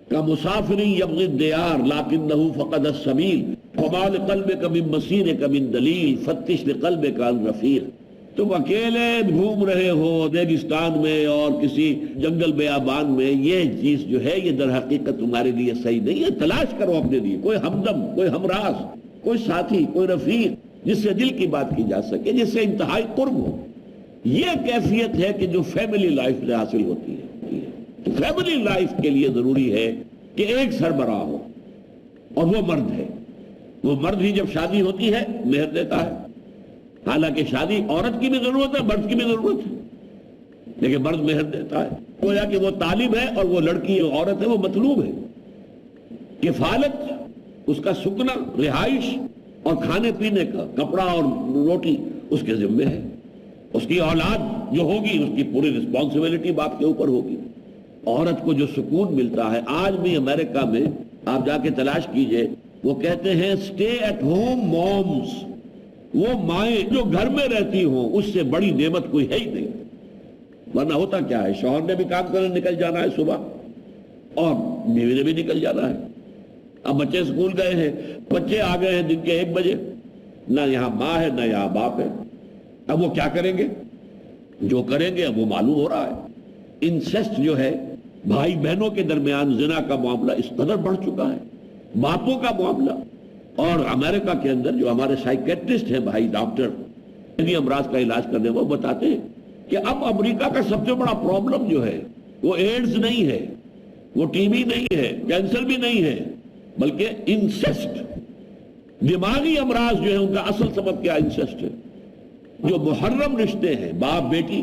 كَمُسَافِرٍ يَبْغِي الدِّيَارِ لَكِنَّهُ فَقَدَ السَّبِيلَ وَمَا لِقَلْبِكَ مِن مَّسِيرِكَ مِن دَلِيلٍ فَتِّشْ لِقَلْبِكَ عَنْ رَفِيقٍ. تم اکیلے گھوم رہے ہو ریگستان میں اور کسی جنگل بیابان میں، یہ چیز جو ہے یہ در حقیقت تمہارے لیے صحیح نہیں ہے. تلاش کرو اپنے لیے کوئی ہمدم، کوئی ہمراز، کوئی ساتھی، کوئی رفیق جس سے دل کی بات کی جا سکے، جس سے انتہائی قرب ہو. یہ کیفیت ہے کہ جو فیملی لائف میں حاصل ہوتی ہے. فیملی لائف کے لیے ضروری ہے کہ ایک سربراہ ہو، اور وہ مرد ہے. وہ مرد ہی جب شادی ہوتی ہے مہر دیتا ہے. حالانکہ شادی عورت کی بھی ضرورت ہے، مرد کی بھی ضرورت ہے، لیکن مرد مہر دیتا ہے. گویا کہ وہ طالب ہے اور وہ لڑکی عورت ہے وہ مطلوب ہے. کفالت، اس کا سکنا، رہائش اور کھانے پینے کا، کپڑا اور روٹی اس کے ذمہ ہے. اس کی اولاد جو ہوگی اس کی پوری رسپانسبلٹی باپ کے اوپر ہوگی. عورت کو جو سکون ملتا ہے، آج بھی امریکہ میں آپ جا کے تلاش کیجئے، وہ کہتے ہیں اسٹے ایٹ ہوم مومز، وہ مائیں جو گھر میں رہتی ہوں اس سے بڑی نعمت کوئی ہے ہی نہیں. ورنہ ہوتا کیا ہے، شوہر نے بھی کام کرنے نکل جانا ہے صبح اور بیوی نے بھی نکل جانا ہے. اب بچے اسکول گئے ہیں، بچے آ گئے ہیں دن کے 1 بجے، نہ یہاں ماں ہے نہ یہاں باپ ہے. اب وہ کیا کریں گے؟ جو کریں گے اب وہ معلوم ہو رہا ہے. انسیسٹ جو ہے بھائی بہنوں کے درمیان زنا کا معاملہ اس قدر بڑھ چکا ہے، باپوں کا معاملہ. اور امریکہ کے اندر جو ہمارے سائیکیٹرسٹ ہیں بھائی، ڈاکٹر ذہنی امراض کا علاج کرنے، وہ بتاتے ہیں کہ اب امریکہ کا سب سے بڑا پرابلم جو ہے وہ ایڈز نہیں ہے، وہ ٹی بی نہیں ہے، کینسر بھی نہیں ہے، بلکہ انسیسٹ، دماغی امراض جو ہے ان کا اصل سبب کیا انسیسٹ ہے. جو محرم رشتے ہیں، باپ بیٹی،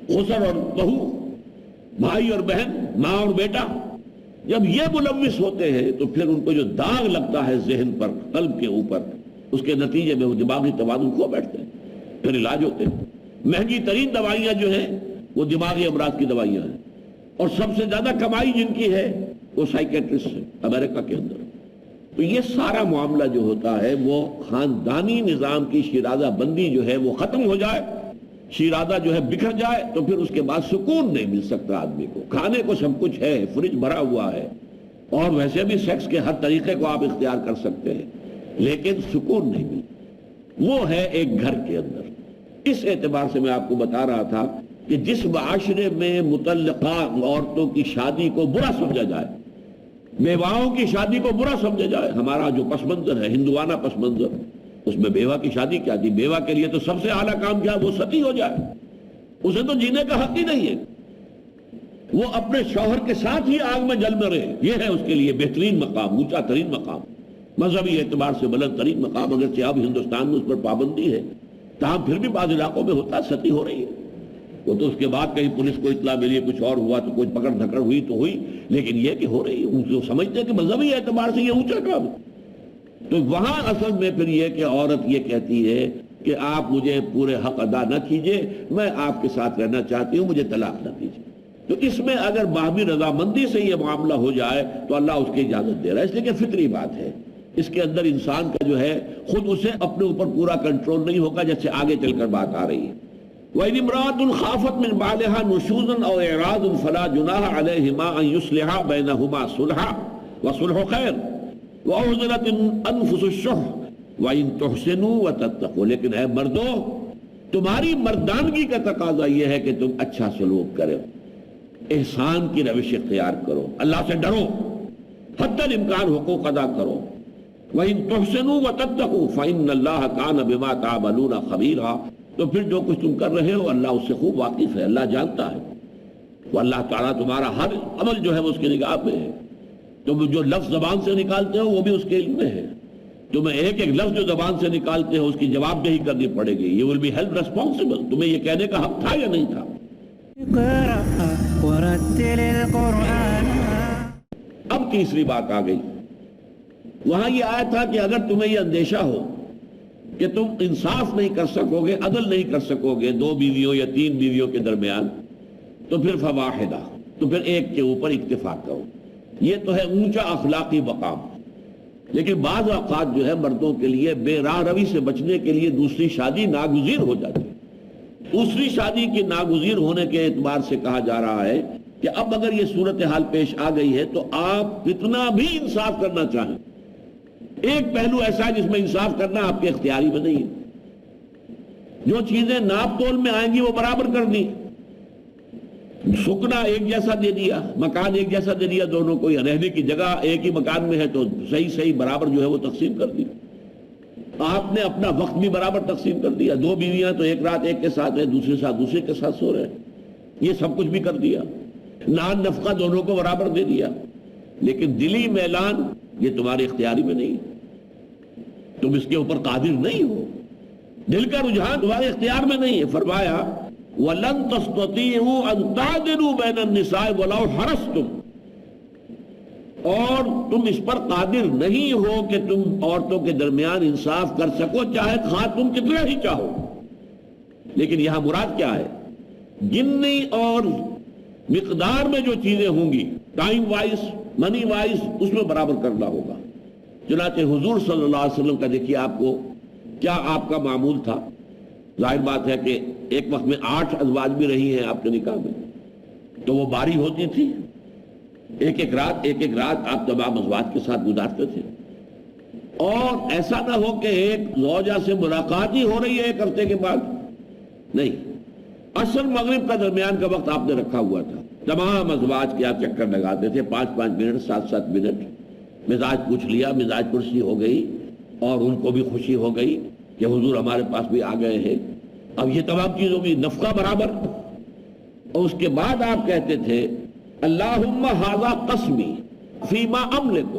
خسر اور بہو، بھائی اور بہن، ماں اور بیٹا، جب یہ ملوث ہوتے ہیں تو پھر ان کو جو داغ لگتا ہے ذہن پر، قلب کے اوپر، اس کے نتیجے میں وہ دماغی توازن کھو بیٹھتے ہیں، پھر علاج ہوتے ہیں. مہنگی ترین دوائیاں جو ہیں وہ دماغی امراض کی دوائیاں ہیں، اور سب سے زیادہ کمائی جن کی ہے وہ سائیکیٹرسٹ ہے امریکہ کے اندر. تو یہ سارا معاملہ جو ہوتا ہے وہ خاندانی نظام کی شیرازہ بندی جو ہے وہ ختم ہو جائے، شیرازہ جو ہے بکھر جائے، تو پھر اس کے بعد سکون نہیں مل سکتا آدمی کو. کھانے کو سب کچھ ہے، فریج بھرا ہوا ہے، اور ویسے بھی سیکس کے ہر طریقے کو آپ اختیار کر سکتے ہیں، لیکن سکون نہیں ملتا. وہ ہے ایک گھر کے اندر. اس اعتبار سے میں آپ کو بتا رہا تھا کہ جس معاشرے میں مطلقہ عورتوں کی شادی کو برا سمجھا جائے، بیواؤں کی شادی کو برا سمجھا جائے، ہمارا جو پس منظر ہے ہندوانہ پس منظر، اس میں بیوہ کی شادی کیا تھی؟ بیوہ کے لیے تو سب سے اعلیٰ کام کیا؟ وہ ستی ہو جائے، اسے تو جینے کا حق ہی نہیں ہے، وہ اپنے شوہر کے ساتھ ہی آگ میں جل مرے. یہ ہے اس کے لیے بہترین مقام، اونچا ترین مقام، مذہبی اعتبار سے بلند ترین مقام. اگرچہ اب ہندوستان میں اس پر پابندی ہے، تاہم پھر بھی بعض علاقوں میں ہوتا، ستی ہو رہی ہے. وہ تو اس کے بعد کہیں پولیس کو اطلاع ملی، کچھ اور ہوا تو کوئی پکڑ دھکڑ ہوئی تو ہوئی، لیکن یہ کہ ہو رہی ہے، جو سمجھتے ہیں کہ مذہبی اعتبار سے یہ اونچا کام ہے. تو وہاں اصل میں پھر یہ کہ عورت یہ کہتی ہے کہ آپ مجھے پورے حق ادا نہ کیجئے، میں آپ کے ساتھ رہنا چاہتی ہوں، مجھے طلاق نہ دیجئے. تو اس میں اگر باہمی رضامندی سے یہ معاملہ ہو جائے تو اللہ اس کی اجازت دے رہا ہے، اس لیے کہ فطری بات ہے. اس کے اندر انسان کا جو ہے خود اسے اپنے اوپر پورا کنٹرول نہیں ہوگا، جیسے آگے چل کر بات آ رہی ہے. وَإِنِ امْرَأَةٌ خَافَتْ مِنْ بَعْلِهَا نُشُوزًا أَوْ إِعْرَاضًا فَلَا جُنَاحَ عَلَيْهِمَا أَنْ يُصْلِحَا بَيْنَهُمَا صُلْحًا وَصُلْحُ خَيْرٌ وَأُحْضِرَتِ الْأَنفُسُ الشُّحَّ وَإِنْ تُحْسِنُوا وَتَتَّقُوا. لیکن اے مردو، تمہاری مردانگی کا تقاضا یہ ہے کہ تم اچھا سلوک کرو، احسان کی روش اختیار کرو، اللہ سے ڈرو، حتی الامکان حقوق ادا کرو. وَإِن تُحْسِنُوا وَتَتَّقُوا فَإِنَّ اللَّهَ كَانَ بِمَا تَعْمَلُونَ خَبِيرًا. تو پھر جو کچھ تم کر رہے ہو اللہ اس سے خوب واقف ہے، اللہ جانتا ہے. وہ اللہ تعالیٰ تمہارا ہر عمل جو ہے وہ اس کی نگاہ میں ہے. تم جو لفظ زبان سے نکالتے ہو وہ بھی اس کے علم میں ہے. تمہیں ایک ایک لفظ جو زبان سے نکالتے ہو اس کی جواب دہی کرنی پڑے گی. You will be held responsible. تمہیں یہ کہنے کا حق تھا یا نہیں تھا؟ اقرأ ورتل القرآن. اب تیسری بات آ گئی. وہاں یہ آیا تھا کہ اگر تمہیں یہ اندیشہ ہو کہ تم انصاف نہیں کر سکو گے، عدل نہیں کر سکو گے 2 بیویوں یا 3 بیویوں کے درمیان، تو پھر فواحدہ، تو پھر ایک کے اوپر اکتفا کرو. یہ تو ہے اونچا اخلاقی مقام. لیکن بعض اوقات جو ہے مردوں کے لیے بے راہ روی سے بچنے کے لیے دوسری شادی ناگزیر ہو جاتی ہے. دوسری شادی کی ناگزیر ہونے کے اعتبار سے کہا جا رہا ہے کہ اب اگر یہ صورتحال پیش آ گئی ہے تو آپ کتنا بھی انصاف کرنا چاہیں، ایک پہلو ایسا ہے جس میں انصاف کرنا آپ کے اختیاری میں نہیں ہے. جو چیزیں ناپ تول میں آئیں گی وہ برابر کر دی. سکنا ایک جیسا دے دیا، مکان ایک جیسا دے دیا دونوں کو، یا رہنے کی جگہ ایک ہی مکان میں ہے تو صحیح برابر جو ہے وہ تقسیم کر دی. آپ نے اپنا وقت بھی برابر تقسیم کر دیا. 2 بیویاں تو ایک رات ایک کے ساتھ ہے، دوسرے ساتھ دوسرے کے ساتھ سو رہے، یہ سب کچھ بھی کر دیا. نان نفقہ دونوں کو برابر دے دیا. لیکن دلی میلان یہ تمہارے اختیاری میں نہیں، تم اس کے اوپر قادر نہیں ہو. دل کا رجحان تمہارے اختیار میں نہیں ہے. فرمایا وَلَن تَسْتَطِيعُوا أَن تَعْدِلُوا بَيْنَ النِّسَاءِ وَلَوْ حَرَصْتُمْ. اور تم اس پر قادر نہیں ہو کہ تم عورتوں کے درمیان انصاف کر سکو، چاہے خواہ تم کتنا ہی چاہو. لیکن یہاں مراد کیا ہے؟ گنی اور مقدار میں جو چیزیں ہوں گی، ٹائم وائز، منی وائز، اس میں برابر کرنا ہوگا. چنانچہ حضور صلی اللہ علیہ وسلم کا دیکھیے آپ کو کیا آپ کا معمول تھا. ظاہر بات ہے کہ ایک وقت میں 8 ازواج بھی رہی ہیں آپ کے نکاح میں، تو وہ باری ہوتی تھی. ایک ایک رات آپ تمام ازواج کے ساتھ گزارتے تھے. اور ایسا نہ ہو کہ ایک زوجہ سے ملاقات ہی ہو رہی ہے 1 ہفتے کے بعد، نہیں. عصر مغرب کا درمیان کا وقت آپ نے رکھا ہوا تھا. تمام ازواج کے آپ چکر لگاتے تھے، 5-5 منٹ 7-7 منٹ، مزاج پوچھ لیا، مزاج پرسی ہو گئی اور ان کو بھی خوشی ہو گئی کہ حضور ہمارے پاس بھی آ گئے ہیں۔ اب یہ تمام چیزوں کی نفقہ برابر، اور اس کے بعد آپ کہتے تھے اللہم ھذا قسمی فیما املک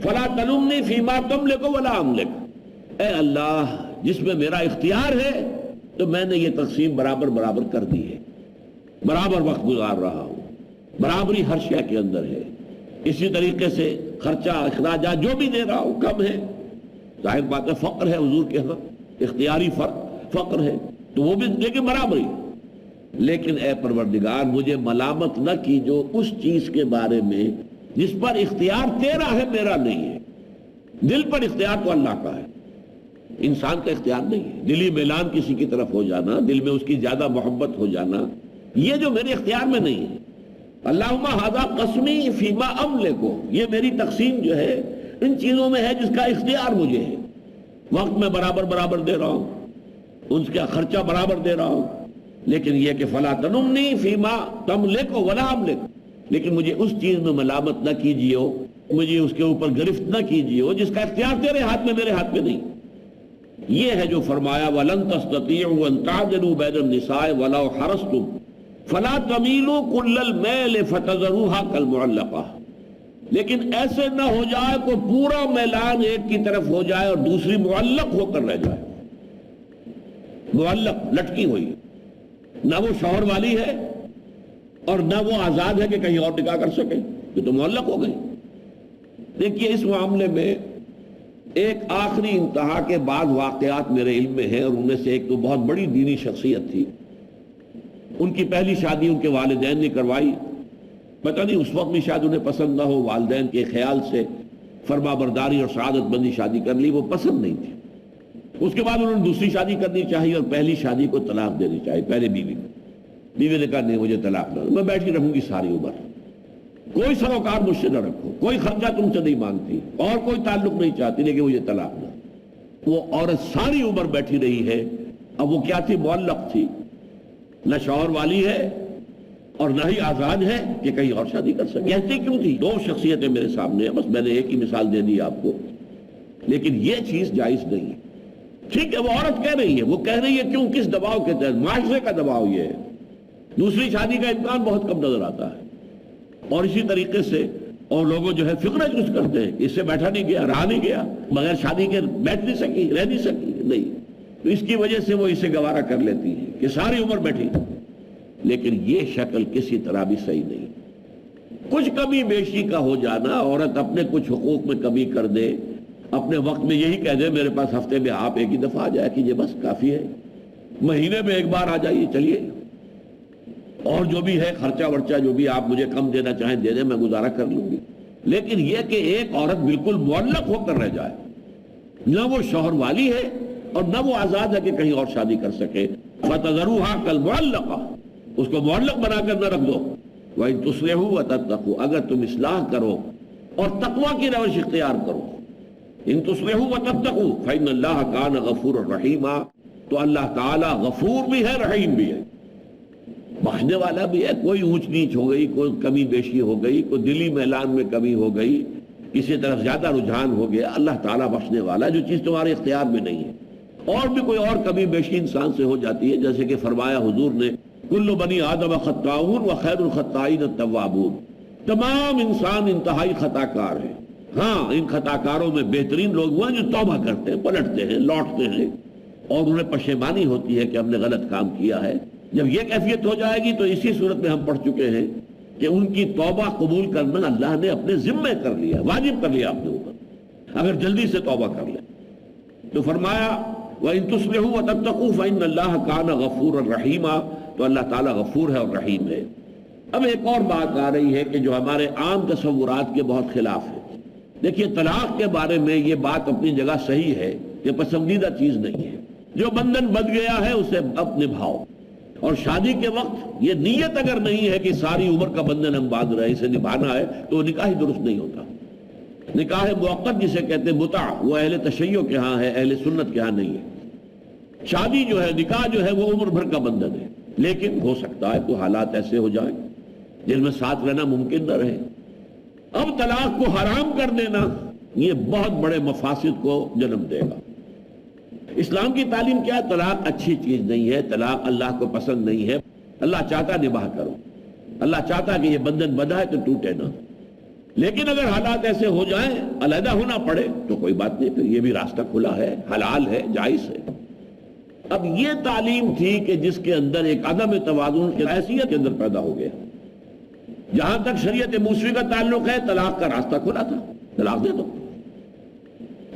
فلا تلمنی فیما تملک ولا املک، اے اللہ جس میں میرا اختیار ہے تو میں نے یہ تقسیم برابر برابر کر دی ہے، برابر وقت گزار رہا ہوں، برابری ہر شے کے اندر ہے، اسی طریقے سے خرچہ اخراجات جو بھی دے رہا ہوں کم ہے، ظاہر بات ہے فقر ہے حضور کے ہاں، اختیاری فقر ہے تو وہ بھی لیکن برابری، لیکن اے پروردگار مجھے ملامت نہ کی جو اس چیز کے بارے میں جس پر اختیار تیرا ہے میرا نہیں ہے۔ دل پر اختیار تو اللہ کا ہے، انسان کا اختیار نہیں ہے۔ دلی میلان کسی کی طرف ہو جانا، دل میں اس کی زیادہ محبت ہو جانا، یہ جو میرے اختیار میں نہیں ہے۔ اللہم ھذا قسمی فیما املک، یہ میری تقسیم جو ہے ان چیزوں میں ہے جس کا اختیار مجھے ہے، وقت میں برابر برابر دے رہا ہوں، ان کا خرچہ برابر دے رہا ہوں، لیکن یہ کہ فلا تلمنی فیما تملک ولا املک، لیکن مجھے اس چیز میں ملامت نہ کیجیے، مجھے اس کے اوپر گرفت نہ کیجیے جس کا اختیار تیرے ہاتھ میں میرے ہاتھ میں نہیں۔ یہ ہے جو فرمایا وَلَن تَسْتَطِيعُوا أَن تَعْدِلُوا بَيْنَ النِّسَاءِ وَلَوْ حَرَصْتُمْ فَلَا تَمِيلُوا كُلَّ الْمَيْلِ فَتَذَرُوهَا كَالْمُعَلَّقَةِ، لیکن ایسے نہ ہو جائے کوئی پورا میلان ایک کی طرف ہو جائے اور دوسری معلق ہو کر رہ جائے، معلق لٹکی ہوئی، نہ وہ شوہر والی ہے اور نہ وہ آزاد ہے کہ کہیں اور نکاح کر سکے، یہ تو معلق ہو گئی۔ دیکھیے اس معاملے میں ایک آخری انتہا کے بعد واقعات میرے علم میں ہیں، اور ان میں سے ایک تو بہت بڑی دینی شخصیت تھی، ان کی پہلی شادی ان کے والدین نے کروائی، پتہ نہیں اس وقت بھی شاید انہیں پسند نہ ہو، والدین کے خیال سے فرما برداری اور سعادت بندی شادی کر لی، وہ پسند نہیں تھی۔ اس کے بعد انہوں نے دوسری شادی کرنی چاہیے اور پہلی شادی کو طلاق دینی چاہیے، پہلے بیوی نے کہا نہیں مجھے طلاق نہ، میں بیٹھی رہوں گی ساری عمر، کوئی سروکار مجھ سے نہ رکھو، کوئی خرچہ تم سے نہیں مانگتی اور کوئی تعلق نہیں چاہتی، لیکن مجھے طلاق نہ۔ وہ عورت ساری عمر بیٹھی رہی ہے، اب وہ کیا تھی؟ معلق تھی، نہ شوہر والی ہے اور نہ ہی آزاد ہے کہ کہیں اور شادی کر سکے۔ کہتے کیوں تھی؟ دو شخصیتیں میرے سامنے ہیں، بس میں نے ایک ہی مثال دے دی آپ کو، لیکن یہ چیز جائز نہیں ہے۔ ٹھیک ہے وہ عورت کہہ رہی ہے، وہ کہہ رہی ہے کیوں، کس دباؤ کے تحت؟ معاشرے کا دباؤ یہ ہے، دوسری شادی کا امکان بہت کم نظر آتا ہے، اور اسی طریقے سے اور لوگوں جو ہے فکر چوز کرتے ہیں، اس سے بیٹھا نہیں گیا، رہا نہیں گیا، بغیر شادی کے بیٹھ نہیں سکی، رہ نہیں سکی، نہیں، تو اس کی وجہ سے وہ اسے گوارا کر لیتی ہے کہ ساری عمر بیٹھی۔ لیکن یہ شکل کسی طرح بھی صحیح نہیں۔ کچھ کمی بیشی کا ہو جانا، عورت اپنے کچھ حقوق میں کمی کر دے، اپنے وقت میں یہی کہہ دے میرے پاس ہفتے میں آپ ایک ہی دفعہ آ جائے کیجیے بس کافی ہے، مہینے میں ایک بار آ جائیے چلیے، اور جو بھی ہے خرچہ ورچہ جو بھی آپ مجھے کم دینا چاہیں دے دیں، میں گزارا کر لوں گی۔ لیکن یہ کہ ایک عورت بالکل معلق ہو کر رہ جائے، نہ وہ شوہر والی ہے اور نہ وہ آزاد ہے کہ کہیں اور شادی کر سکے، فَتَذَرُوهَا كَالْمُعَلَّقَةِ، اس کو معلق بنا کر نہ رکھ دو، وَإِن تُصْلِحُوا وَتَتَّقُوا، اگر تم اصلاح کرو اور تقوی کی روش اختیار کرو، ان تصلحوا وتتقوا فإن اللہ کان غفورا رحیما، تو اللہ تعالی غفور بھی ہے رحیم بھی ہے، بخشنے والا بھی ہے۔ کوئی اونچ نیچ ہو گئی، کوئی کمی بیشی ہو گئی، کوئی دلی میلان میں کمی ہو گئی، کسی طرف زیادہ رجحان ہو گیا، اللہ تعالیٰ بخشنے والا، جو چیز تمہارے اختیار میں نہیں ہے۔ اور بھی کوئی اور کمی بیشی انسان سے ہو جاتی ہے، جیسے کہ فرمایا حضور نے کل بنی آدم خطاؤون وخیر الخطائین التوابون، تمام انسان انتہائی خطا کار ہیں، ہاں ان خطا کاروں میں بہترین لوگ وہ ہیں جو توبہ کرتے ہیں، پلٹتے ہیں، لوٹتے ہیں اور انہیں پشیمانی ہوتی ہے کہ ہم نے غلط کام کیا ہے۔ جب یہ کیفیت ہو جائے گی تو اسی صورت میں ہم پڑھ چکے ہیں کہ ان کی توبہ قبول کرنا اللہ نے اپنے ذمے کر لیا، واجب کر لیا اپنے اوپر، اگر جلدی سے توبہ کر لیں تو فرمایا وَإِن تُصْلِحُوا وَتَتَّقُوا فَإِنَّ اللَّهَ كَانَ غَفُورًا رَحِيمًا، تو اللہ تعالیٰ غفور ہے اور رحیم ہے۔ اب ایک اور بات آ رہی ہے کہ جو ہمارے عام تصورات کے بہت خلاف ہے۔ دیکھیے طلاق کے بارے میں یہ بات اپنی جگہ صحیح ہے کہ پسندیدہ چیز نہیں ہے، جو بندھن بندھ گیا ہے اسے اب نبھاؤ، اور شادی کے وقت یہ نیت اگر نہیں ہے کہ ساری عمر کا بندھن ہم باندھ رہے ہیں، اسے نبھانا ہے، تو نکاح ہی درست نہیں ہوتا۔ نکاح موقت جسے کہتے ہیں متع، وہ اہل تشیع کے ہاں ہے، اہل سنت کے ہاں نہیں ہے۔ شادی جو ہے، نکاح جو ہے، وہ عمر بھر کا بندھن ہے، لیکن ہو سکتا ہے تو حالات ایسے ہو جائیں جن میں ساتھ رہنا ممکن نہ رہے. اب طلاق کو حرام کر دینا یہ بہت بڑے مفاسد کو جنم دے گا. اسلام کی تعلیم کیا ہے؟ طلاق اچھی چیز نہیں ہے، طلاق اللہ کو پسند نہیں ہے. اللہ چاہتا نباہ کرو، اللہ چاہتا کہ یہ بندھن بندھا ہے تو ٹوٹے نہ. لیکن اگر حالات ایسے ہو جائیں علیحدہ ہونا پڑے تو کوئی بات نہیں، پھر یہ بھی راستہ کھلا ہے، حلال ہے، جائز ہے. اب یہ تعلیم تھی کہ جس کے اندر ایک عدم توازن کی حیثیت کے اندر پیدا ہو گیا. جہاں تک شریعت موسوی کا تعلق ہے طلاق کا راستہ کھلا تھا، طلاق دے دو.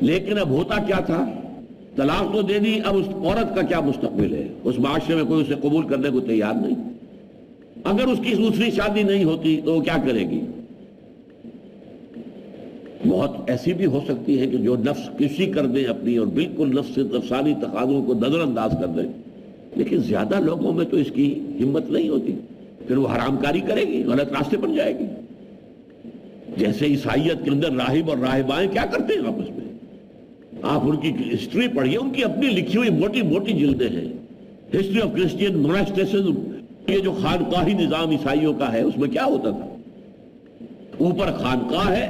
لیکن اب ہوتا کیا تھا؟ طلاق تو دے دی، اب اس عورت کا کیا مستقبل ہے؟ اس معاشرے میں کوئی اسے قبول کرنے کو تیار نہیں. اگر اس کی دوسری شادی نہیں ہوتی تو وہ کیا کرے گی؟ بہت ایسی بھی ہو سکتی ہے کہ جو نفس کشی کر دیں اپنی اور بالکل نفسانی تقاضوں کو نظر انداز کر دیں. لیکن زیادہ لوگوں میں تو اس کی ہمت نہیں ہوتی. پھر وہ حرام کاری کرے گی، غلط راستے پر جائے گی. جیسے عیسائیت کے اندر راہب اور راہبائیں کیا کرتے ہیں آپس میں، آپ ان کی ہسٹری پڑھیے، ان کی اپنی لکھی ہوئی موٹی موٹی جلدیں ہیں. ہسٹری آف کرسچین موناسٹیسزم، یہ جو خانقاہی نظام عیسائیوں کا ہے اس میں کیا ہوتا تھا؟ اوپر خانقاہ ہے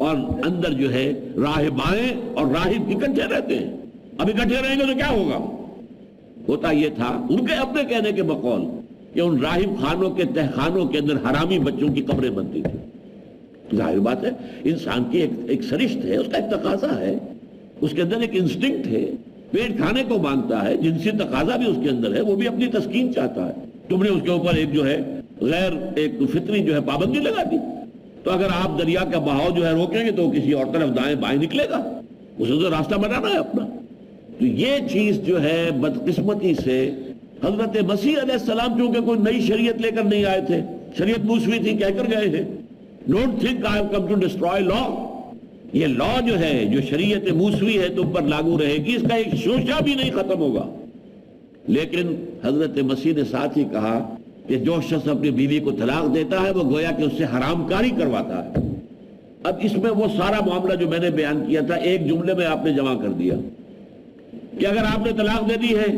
اور اندر جو ہے راہبائیں اور راہب اکٹھے رہتے ہیں. اب اکٹھے رہیں گے تو کیا ہوگا؟ ہوتا یہ تھا ان کے اپنے کہنے کے بقول کہ ان راہب خانوں کے تہخانوں کے اندر حرامی بچوں کی قبریں بنتی تھی. ظاہر بات ہے انسان کی ایک سرشت ہے، اس کا ایک تقاضا ہے، اس کے اندر ایک انسٹنکٹ ہے، پیٹ کھانے کو مانگتا ہے، جنسی تقاضا بھی اس کے اندر ہے، وہ بھی اپنی تسکین چاہتا ہے. تم نے اس کے اوپر ایک جو ہے غیر ایک فطری جو ہے پابندی لگا دی. تو اگر آپ دریا کا بہاؤ جو ہے روکیں گے تو کسی اور طرف دائیں بائیں نکلے گا، اسے تو راستہ بنانا ہے اپنا. تو یہ چیز جو ہے بدقسمتی سے حضرت مسیح علیہ السلام کیونکہ کوئی نئی شریعت لے کر نہیں آئے تھے، شریعت موسوی تھی، کہہ کر گئے ہیں don't think I have come to destroy law. یہ لا جو ہے جو شریعت موسوی ہے تم پر لاگو رہے گی، اس کا ایک شوشہ بھی نہیں ختم ہوگا. لیکن حضرت مسیح نے ساتھ ہی کہا کہ جو شخص اپنی بیوی کو طلاق دیتا ہے وہ گویا کہ اس سے حرام کاری کرواتا ہے. اب اس میں وہ سارا معاملہ جو میں نے بیان کیا تھا ایک جملے میں آپ نے جمع کر دیا کہ اگر آپ نے طلاق دے دی ہے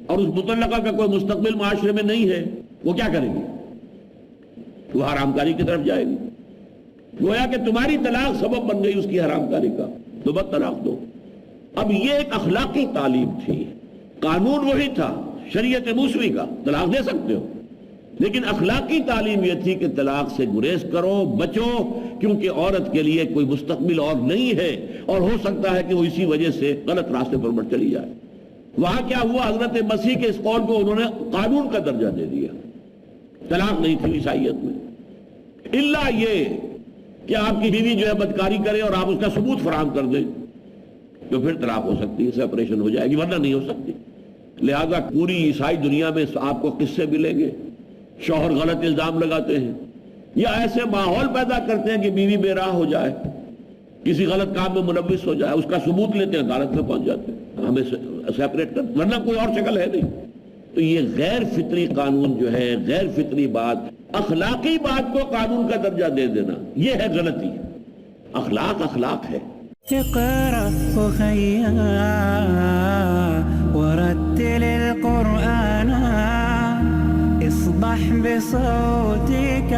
اور اس مطلقہ کا کوئی مستقبل معاشرے میں نہیں ہے، وہ کیا کرے گی؟ وہ حرام کاری کی طرف جائے گی. گویا کہ تمہاری طلاق سبب بن گئی اس کی حرام کاری کا، تو بس طلاق دو. اب یہ ایک اخلاقی تعلیم تھی، قانون وہی تھا شریعت موسوی کا، طلاق دے سکتے ہو، لیکن اخلاقی تعلیم یہ تھی کہ طلاق سے گریز کرو، بچو، کیونکہ عورت کے لیے کوئی مستقبل اور نہیں ہے اور ہو سکتا ہے کہ وہ اسی وجہ سے غلط راستے پر بڑھ چلی جائے. وہاں کیا ہوا؟ حضرت مسیح کے اس قول کو انہوں نے قانون کا درجہ دے دیا. طلاق نہیں تھی عیسائیت میں، الا یہ کہ آپ کی بیوی جو ہے بدکاری کرے اور آپ اس کا ثبوت فراہم کر دیں تو پھر طلاق ہو سکتی ہے، سیپریشن ہو جائے گی، ورنہ نہیں ہو سکتی. لہذا پوری عیسائی دنیا میں آپ کو قصے ملیں گے، شوہر غلط الزام لگاتے ہیں یا ایسے ماحول پیدا کرتے ہیں کہ بیوی بے راہ ہو جائے، کسی غلط کام میں ملوث ہو جائے، اس کا ثبوت لیتے ہیں، عدالت میں پہنچ جاتے ہیں، ہمیں سیپریٹ کر، ورنہ کوئی اور شکل ہے نہیں. تو یہ غیر فطری قانون جو ہے، غیر فطری بات، اخلاقی بات کو قانون کا درجہ دے دینا، یہ ہے غلطی. اخلاق اخلاق ہے. اقرأ أخيا ورتل القرآن اصبح بصوتك